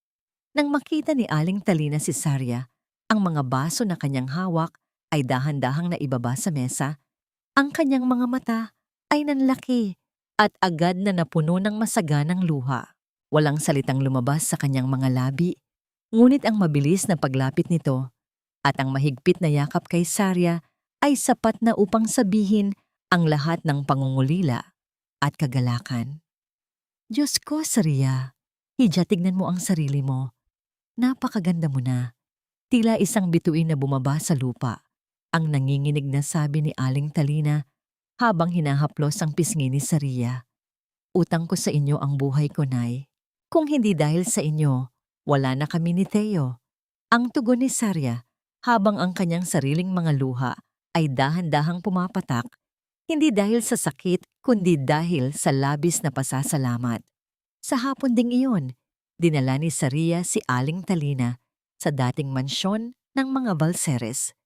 Nang makita ni Aling Talina si Saria, ang mga baso na kanyang hawak ay dahan-dahang naibaba sa mesa. Ang kanyang mga mata ay nanlaki at agad na napuno ng masaganang luha. Walang salitang lumabas sa kanyang mga labi, ngunit ang mabilis na paglapit nito at ang mahigpit na yakap kay Saria ay sapat na upang sabihin ang lahat ng pangungulila at kagalakan. "Diyos ko, Saria, hidya tignan mo ang sarili mo. Napakaganda mo na." Tila isang bituin na bumaba sa lupa, ang nanginginig na sabi ni Aling Talina habang hinahaplos ang pisngi ni Saria. "Utang ko sa inyo ang buhay ko, Nay. Kung hindi dahil sa inyo, wala na kami ni Theo." Ang tugon ni Saria habang ang kanyang sariling mga luha ay dahan-dahang pumapatak, hindi dahil sa sakit kundi dahil sa labis na pasasalamat. Sa hapon ding iyon, dinala ni Saria si Aling Talina sa dating mansyon ng mga Balceres.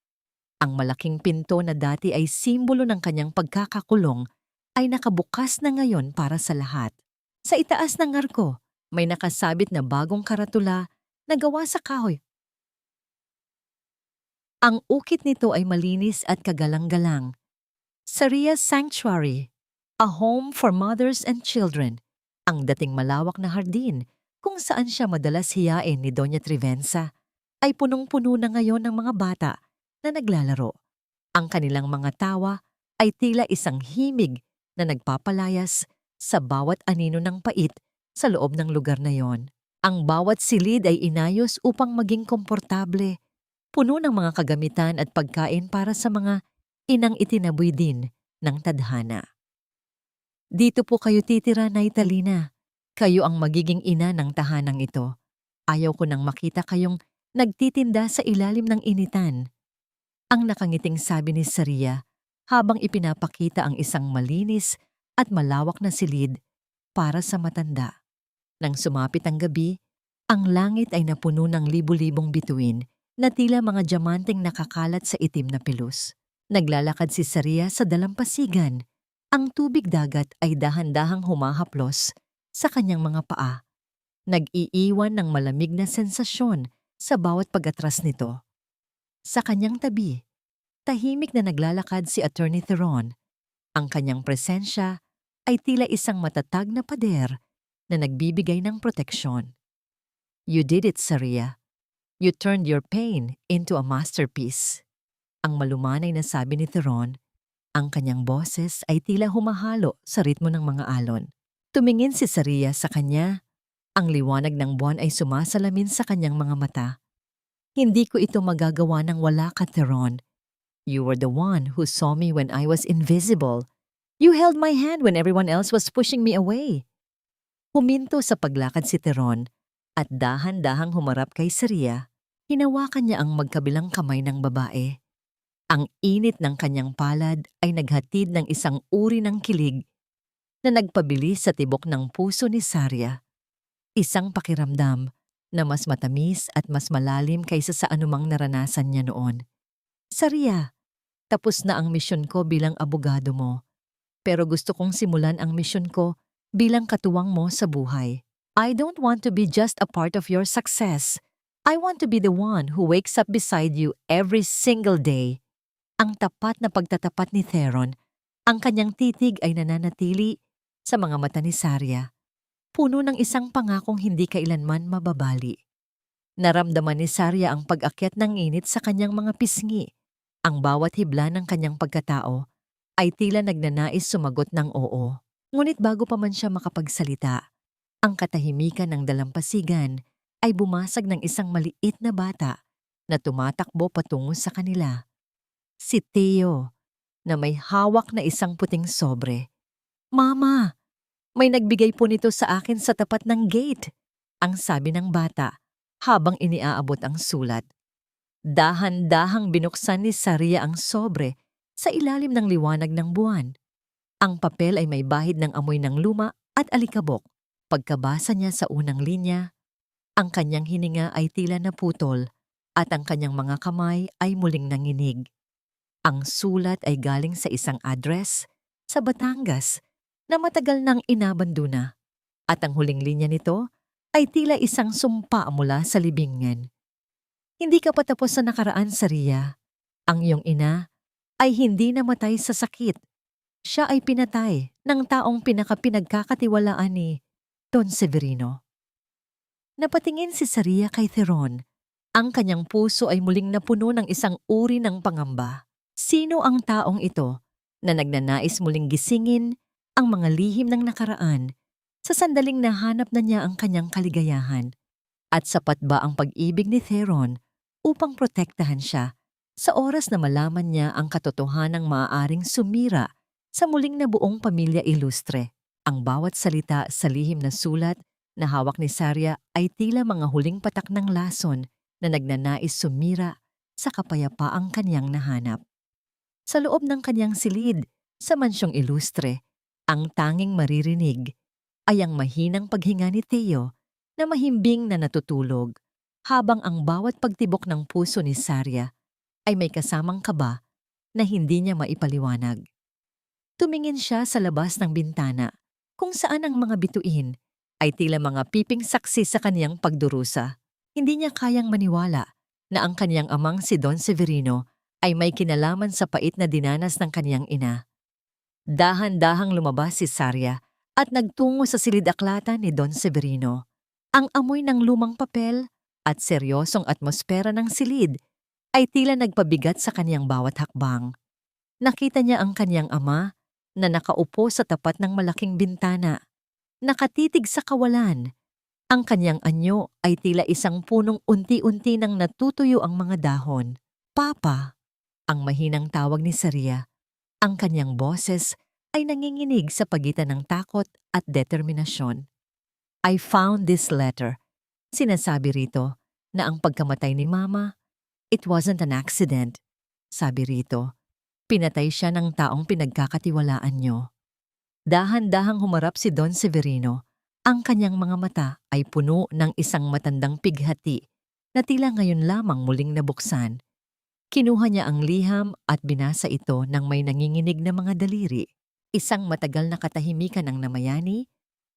Ang malaking pinto na dati ay simbolo ng kanyang pagkakakulong ay nakabukas na ngayon para sa lahat. Sa itaas ng arko May nakasabit na bagong karatula na gawa sa kahoy. Ang ukit nito ay malinis at kagalang-galang. Saria's Sanctuary, a home for mothers and children. Ang dating malawak na hardin kung saan siya madalas hiyain ni Doña Trivenza ay punong-puno na ngayon ng mga bata na naglalaro. Ang kanilang mga tawa ay tila isang himig na nagpapalayas sa bawat anino ng pait sa loob ng lugar na yon. Ang bawat silid ay inayos upang maging komportable, puno ng mga kagamitan at pagkain para sa mga inang itinaboy din ng tadhana. Dito po kayo titira, Nay Talina. Kayo ang magiging ina ng tahanang ito. Ayaw ko nang makita kayong nagtitinda sa ilalim ng initan. Ang nakangiting sabi ni Saria habang ipinapakita ang isang malinis at malawak na silid para sa matanda. Nang sumapit ang gabi, ang langit ay napuno ng libu-libong bituin na tila mga diamanteng nakakalat sa itim na pilus. Naglalakad si Saria sa dalampasigan. Ang tubig dagat ay dahan-dahang humahaplos sa kanyang mga paa. Nag-iiwan ng malamig na sensasyon sa bawat pag-atras nito. Sa kanyang tabi, tahimik na naglalakad si Attorney Theron. Ang kanyang presensya ay tila isang matatag na pader na nagbibigay ng proteksyon. You did it, Saria. You turned your pain into a masterpiece. Ang malumanay na sabi ni Theron. Ang kanyang boses ay tila humahalo sa ritmo ng mga alon. Tumingin si Saria sa kanya. Ang liwanag ng buwan ay sumasalamin sa kanyang mga mata. Hindi ko ito magagawa nang wala ka, Theron. You were the one who saw me when I was invisible. You held my hand when everyone else was pushing me away. Huminto sa paglakad si Theron at dahan-dahang humarap kay Saria. Hinawakan niya ang magkabilang kamay ng babae. Ang init ng kanyang palad ay naghatid ng isang uri ng kilig na nagpabilis sa tibok ng puso ni Saria. Isang pakiramdam na mas matamis at mas malalim kaysa sa anumang naranasan niya noon. Saria, tapos na ang misyon ko bilang abogado mo. Pero gusto kong simulan ang misyon ko bilang katuwang mo sa buhay. I don't want to be just a part of your success. I want to be the one who wakes up beside you every single day. Ang tapat na pagtatapat ni Theron, ang kanyang titig ay nananatili sa mga mata ni Saria. Puno ng isang pangakong hindi kailanman mababali. Naramdaman ni Saria ang pag-akyat ng init sa kanyang mga pisngi. Ang bawat hibla ng kanyang pagkatao ay tila nagnanais sumagot ng oo. Ngunit bago pa man siya makapagsalita, ang katahimikan ng dalampasigan ay bumasag ng isang maliit na bata na tumatakbo patungo sa kanila. Si Theo, na may hawak na isang puting sobre. Mama, may nagbigay po nito sa akin sa tapat ng gate, ang sabi ng bata habang iniaabot ang sulat. Dahan-dahang binuksan ni Saria ang sobre sa ilalim ng liwanag ng buwan. Ang papel ay may bahid ng amoy ng luma at alikabok. Pagkabasa niya sa unang linya, ang kanyang hininga ay tila naputol at ang kanyang mga kamay ay muling nanginig. Ang sulat ay galing sa isang address sa Batangas na matagal nang inabandona at ang huling linya nito ay tila isang sumpa mula sa libingan. Hindi ka patapos sa nakaraan, Saria. Ang iyong ina ay hindi namatay sa sakit. Siya ay pinatay ng taong pinagkakatiwalaan ni Don Severino. Napatingin si Saria kay Theron. Ang kanyang puso ay muling napuno ng isang uri ng pangamba. Sino ang taong ito na nagnanais muling gisingin ang mga lihim ng nakaraan sa sandaling nahanap na niya ang kanyang kaligayahan? At sapat ba ang pag-ibig ni Theron upang protektahan siya sa oras na malaman niya ang katotohanang maaaring sumira sa muling nabuong pamilya ilustre? Ang bawat salita sa lihim na sulat na hawak ni Saria ay tila mga huling patak ng lason na nagnanais sumira sa kapayapaang kanyang nahanap. Sa loob ng kanyang silid, sa mansyong ilustre, ang tanging maririnig ay ang mahinang paghinga ni Theo na mahimbing na natutulog habang ang bawat pagtibok ng puso ni Saria ay may kasamang kaba na hindi niya maipaliwanag. Tumingin siya sa labas ng bintana kung saan ang mga bituin ay tila mga piping saksi sa kaniyang pagdurusa. Hindi niya kayang maniwala na ang kaniyang amang si Don Severino ay may kinalaman sa pait na dinanas ng kaniyang ina. Dahan-dahang lumabas si Sarya at nagtungo sa silid-aklatan ni Don Severino. Ang amoy ng lumang papel at seryosong atmosfera ng silid ay tila nagpabigat sa kaniyang bawat hakbang. Nakita niya ang kaniyang ama na nakaupo sa tapat ng malaking bintana. Nakatitig sa kawalan. Ang kaniyang anyo ay tila isang punong unti-unti nang natutuyo ang mga dahon. Papa, ang mahinang tawag ni Sarya. Ang kaniyang boses ay nanginginig sa pagitan ng takot at determinasyon. I found this letter. Sinasabi rito na ang pagkamatay ni Mama, it wasn't an accident. Sabi rito, pinatay siya ng taong pinagkakatiwalaan niyo. Dahan-dahang humarap si Don Severino. Ang kanyang mga mata ay puno ng isang matandang pighati na tila ngayon lamang muling nabuksan. Kinuha niya ang liham at binasa ito ng may nanginginig na mga daliri. Isang matagal na katahimikan ng namayani,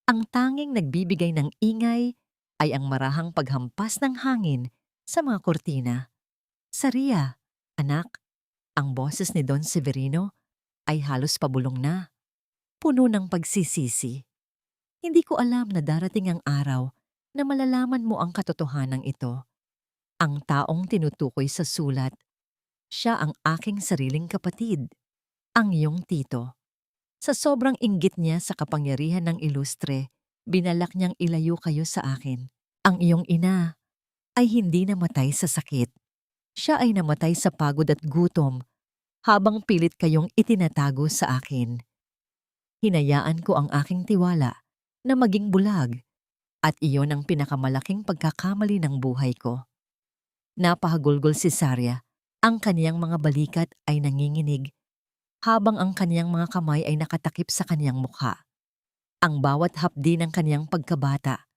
ang tanging nagbibigay ng ingay ay ang marahang paghampas ng hangin sa mga kortina. Sarya, anak, ang boses ni Don Severino ay halos pabulong na, puno ng pagsisisi. Hindi ko alam na darating ang araw na malalaman mo ang katotohanan ito. Ang taong tinutukoy sa sulat, siya ang aking sariling kapatid, ang iyong tito. Sa sobrang inggit niya sa kapangyarihan ng ilustre, binalak niyang ilayo kayo sa akin. Ang iyong ina ay hindi namatay sa sakit. Siya ay namatay sa pagod at gutom habang pilit kayong itinatago sa akin. Hinayaan ko ang aking tiwala na maging bulag at iyon ang pinakamalaking pagkakamali ng buhay ko. Napahagulgol si Sarya. Ang kaniyang mga balikat ay nanginginig habang ang kaniyang mga kamay ay nakatakip sa kaniyang mukha. Ang bawat hapdi ng kaniyang pagkabata,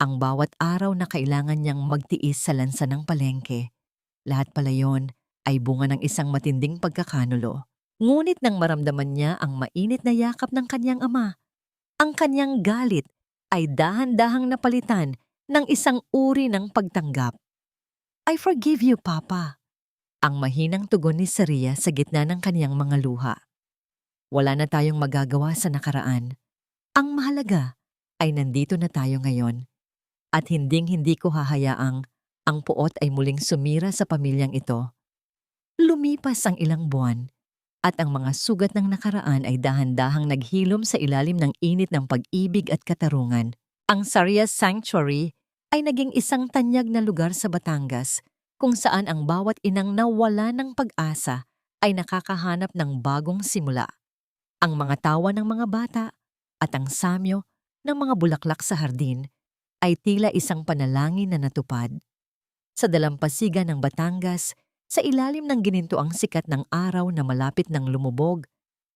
ang bawat araw na kailangan niyang magtiis sa lansa ng palengke, lahat pala yon ay bunga ng isang matinding pagkakanulo. Ngunit nang maramdaman niya ang mainit na yakap ng kaniyang ama, ang kaniyang galit ay dahan-dahang napalitan ng isang uri ng pagtanggap. I forgive you, Papa. Ang mahinang tugon ni Sarya sa gitna ng kaniyang mga luha. Wala na tayong magagawa sa nakaraan. Ang mahalaga ay nandito na tayo ngayon. At hinding-hindi ko hahayaang ang puot ay muling sumira sa pamilyang ito. Lumipas ang ilang buwan at ang mga sugat ng nakaraan ay dahan-dahang naghilom sa ilalim ng init ng pag-ibig at katarungan. Ang Sarya Sanctuary ay naging isang tanyag na lugar sa Batangas kung saan ang bawat inang nawala ng pag-asa ay nakakahanap ng bagong simula. Ang mga tawa ng mga bata at ang samyo ng mga bulaklak sa hardin ay tila isang panalangin na natupad. Sa dalampasigan ng Batangas, sa ilalim ng ginintoang sikat ng araw na malapit ng lumubog,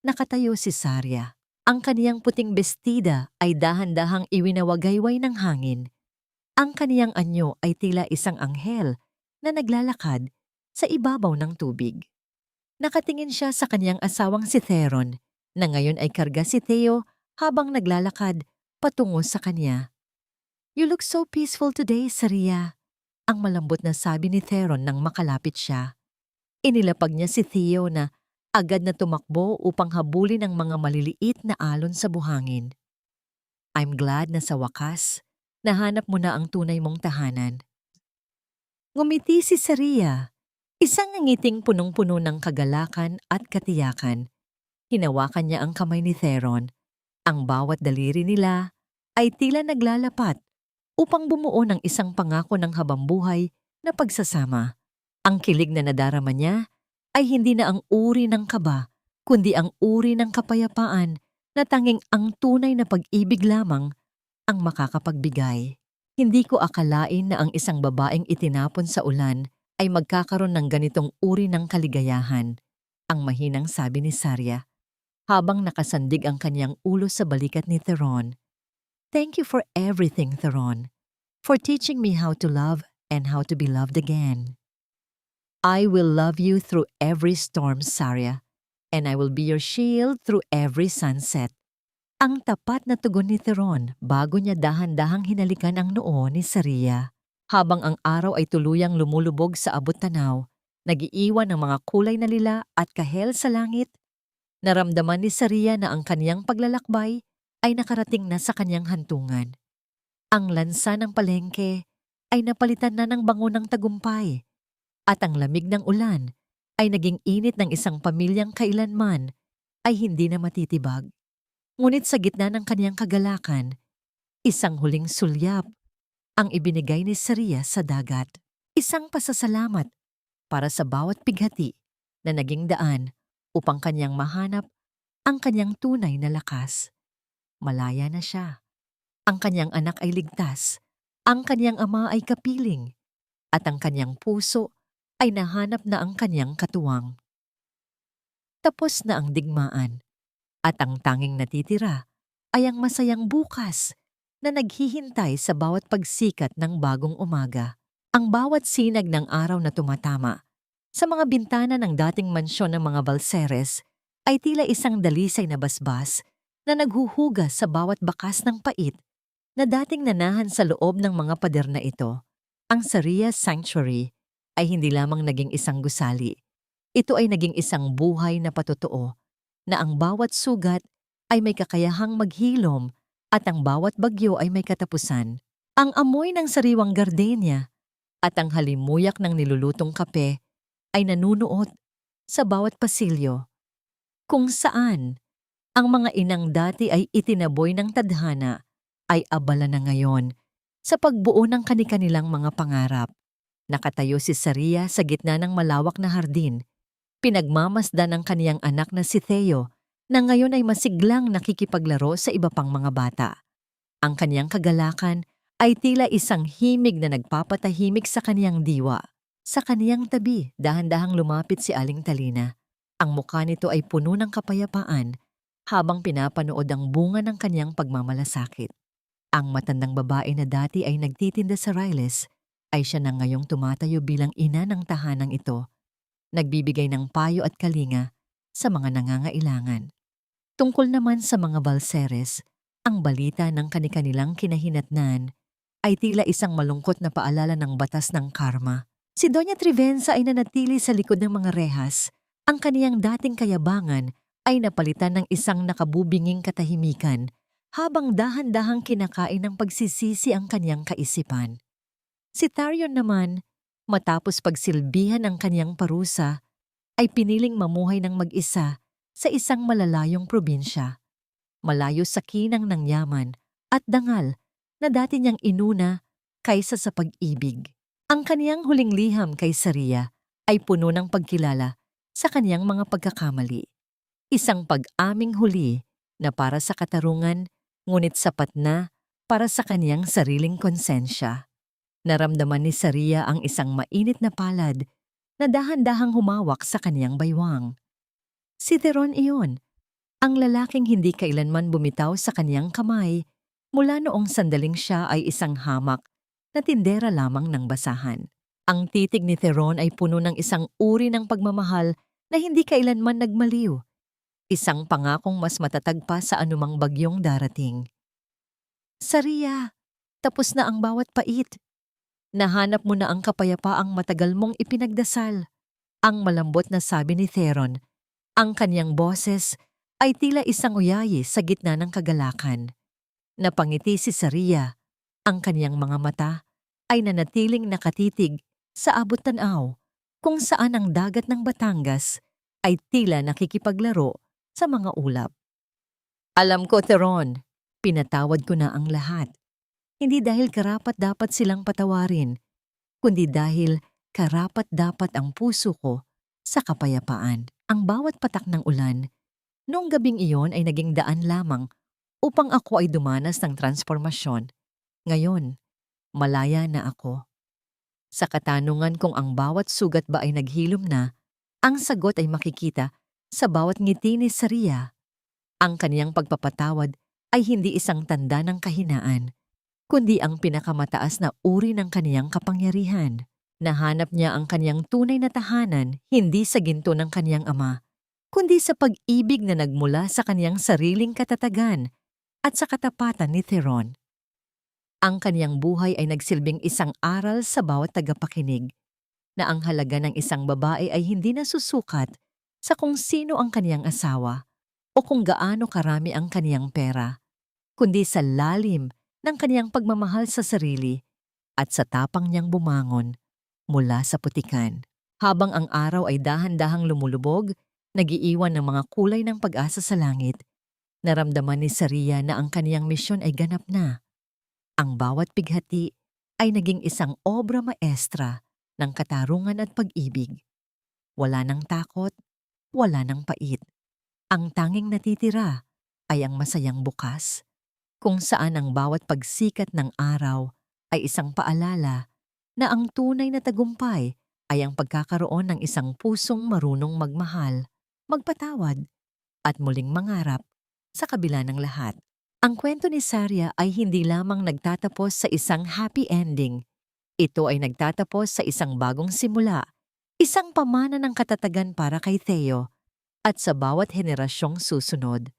nakatayo si Sarya. Ang kaniyang puting bestida ay dahan-dahang iwinawagayway ng hangin. Ang kaniyang anyo ay tila isang anghel na naglalakad sa ibabaw ng tubig. Nakatingin siya sa kaniyang asawang si Theron na ngayon ay karga si Theo habang naglalakad patungo sa kanya. You look so peaceful today, Sarya. Ang malambot na sabi ni Theron nang makalapit siya. Inilapag niya si Theo na agad na tumakbo upang habulin ang mga maliliit na alon sa buhangin. I'm glad na sa wakas, nahanap mo na ang tunay mong tahanan. Ngumiti si Sarya, isang ngiting punong-puno ng kagalakan at katiyakan. Hinawakan niya ang kamay ni Theron. Ang bawat daliri nila ay tila naglalapat upang bumuo ng isang pangako ng habambuhay na pagsasama. Ang kilig na nadarama niya ay hindi na ang uri ng kaba, kundi ang uri ng kapayapaan na tanging ang tunay na pag-ibig lamang ang makakapagbigay. Hindi ko akalain na ang isang babaeng itinapon sa ulan ay magkakaroon ng ganitong uri ng kaligayahan, ang mahinang sabi ni Sarya, habang nakasandig ang kanyang ulo sa balikat ni Theron. Thank you for everything, Theron, for teaching me how to love and how to be loved again. I will love you through every storm, Sarya, and I will be your shield through every sunset. Ang tapat na tugon ni Theron bago niya dahan-dahang hinalikan ang noo ni Saria. Habang ang araw ay tuluyang lumulubog sa abot-tanaw, nag-iiwan ng mga kulay na lila at kahel sa langit, naramdaman ni Saria na ang kaniyang paglalakbay ay nakarating na sa kaniyang hantungan. Ang lansa ng palengke ay napalitan na ng bango ng tagumpay, at ang lamig ng ulan ay naging init ng isang pamilyang kailanman ay hindi na matitibag. Ngunit sa gitna ng kaniyang kagalakan, isang huling sulyap ang ibinigay ni Saria sa dagat. Isang pasasalamat para sa bawat pighati na naging daan upang kaniyang mahanap ang kaniyang tunay na lakas. Malaya na siya. Ang kaniyang anak ay ligtas, ang kaniyang ama ay kapiling, at ang kaniyang puso ay nahanap na ang kaniyang katuwang. Tapos na ang digmaan, at ang tanging natitira ay ang masayang bukas na naghihintay sa bawat pagsikat ng bagong umaga. Ang bawat sinag ng araw na tumatama sa mga bintana ng dating mansyon ng mga Balseres ay tila isang dalisay na basbas na naghuhugas sa bawat bakas ng pait na dating nanahan sa loob ng mga pader na ito. Ang Saria Sanctuary ay hindi lamang naging isang gusali. Ito ay naging isang buhay na patotoo na ang bawat sugat ay may kakayahang maghilom at ang bawat bagyo ay may katapusan. Ang amoy ng sariwang gardenia at ang halimuyak ng nilulutong kape ay nanunuot sa bawat pasilyo, kung saan ang mga inang dati ay itinaboy ng tadhana ay abala na ngayon sa pagbuo ng kani-kanilang mga pangarap. Nakatayo si Saria sa gitna ng malawak na hardin, pinagmamasdan ng kaniyang anak na si Theo na ngayon ay masiglang nakikipaglaro sa iba pang mga bata. Ang kaniyang kagalakan ay tila isang himig na nagpapatahimik sa kaniyang diwa. Sa kaniyang tabi, dahan-dahang lumapit si Aling Talina. Ang mukha nito ay puno ng kapayapaan habang pinapanood ang bunga ng kaniyang pagmamalasakit. Ang matandang babae na dati ay nagtitinda sa Riles ay siya na ngayong tumatayo bilang ina ng tahanang ito, nagbibigay ng payo at kalinga sa mga nangangailangan. Tungkol naman sa mga Balseres, ang balita ng kani-kanilang kinahinatnan ay tila isang malungkot na paalala ng batas ng karma. Si Doña Trivenza ay nanatili sa likod ng mga rehas. Ang kaniyang dating kayabangan ay napalitan ng isang nakabubinging katahimikan habang dahan-dahang kinakain ng pagsisisi ang kaniyang kaisipan. Si Tarion naman, matapos pagsilbihan ang kaniyang parusa, ay piniling mamuhay ng mag-isa sa isang malalayong probinsya, malayo sa kinang ng yaman at dangal na dati niyang inuna kaysa sa pag-ibig. Ang kaniyang huling liham kay Saria ay puno ng pagkilala sa kaniyang mga pagkakamali. Isang pag-aming huli na para sa katarungan, ngunit sapat na para sa kaniyang sariling konsensya. Naramdaman ni Saria ang isang mainit na palad na dahan-dahang humawak sa kaniyang baywang. Si Theron iyon, ang lalaking hindi kailanman bumitaw sa kaniyang kamay mula noong sandaling siya ay isang hamak na tindera lamang ng basahan. Ang titig ni Theron ay puno ng isang uri ng pagmamahal na hindi kailanman nagmaliw, isang pangakong mas matatag pa sa anumang bagyong darating. Saria, tapos na ang bawat pait. Nahanap mo na ang kapayapaang matagal mong ipinagdasal. Ang malambot na sabi ni Theron. Ang kaniyang boses ay tila isang uyayi sa gitna ng kagalakan. Napangiti si Saria. Ang kaniyang mga mata ay nanatiling nakatitig sa abot-tanaw kung saan ang dagat ng Batangas ay tila nakikipaglaro sa mga ulap. Alam ko, Theron, pinatawad ko na ang lahat. Hindi dahil karapat-dapat silang patawarin, kundi dahil karapat-dapat ang puso ko sa kapayapaan. Ang bawat patak ng ulan, noong gabing iyon ay naging daan lamang upang ako ay dumanas ng transformasyon. Ngayon, malaya na ako. Sa katanungan kung ang bawat sugat ba ay naghilom na, ang sagot ay makikita sa bawat ngiti ni Saria. Ang kaniyang pagpapatawad ay hindi isang tanda ng kahinaan, kundi ang pinakamataas na uri ng kaniyang kapangyarihan. Nahanap niya ang kaniyang tunay na tahanan hindi sa ginto ng kaniyang ama, kundi sa pag-ibig na nagmula sa kaniyang sariling katatagan at sa katapatan ni Theron. Ang kaniyang buhay ay nagsilbing isang aral sa bawat tagapakinig na ang halaga ng isang babae ay hindi nasusukat sa kung sino ang kaniyang asawa o kung gaano karami ang kaniyang pera, kundi sa lalim ng kaniyang pagmamahal sa sarili at sa tapang niyang bumangon mula sa putikan. Habang ang araw ay dahan-dahang lumulubog, nagiiwan ng mga kulay ng pag-asa sa langit, naramdaman ni Saria na ang kaniyang misyon ay ganap na. Ang bawat pighati ay naging isang obra maestra ng katarungan at pag-ibig. Wala ng takot, wala ng pait. Ang tanging natitira ay ang masayang bukas, kung saan ang bawat pagsikat ng araw ay isang paalala na ang tunay na tagumpay ay ang pagkakaroon ng isang pusong marunong magmahal, magpatawad, at muling mangarap sa kabila ng lahat. Ang kwento ni Saria ay hindi lamang nagtatapos sa isang happy ending. Ito ay nagtatapos sa isang bagong simula, isang pamana ng katatagan para kay Theo at sa bawat henerasyong susunod.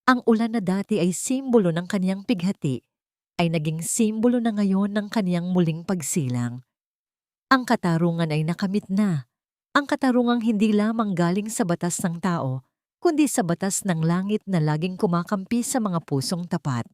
Ang ulan na dati ay simbolo ng kaniyang pighati ay naging simbolo na ngayon ng kaniyang muling pagsilang. Ang katarungan ay nakamit na. Ang katarungang hindi lamang galing sa batas ng tao, kundi sa batas ng langit na laging kumakampi sa mga pusong tapat.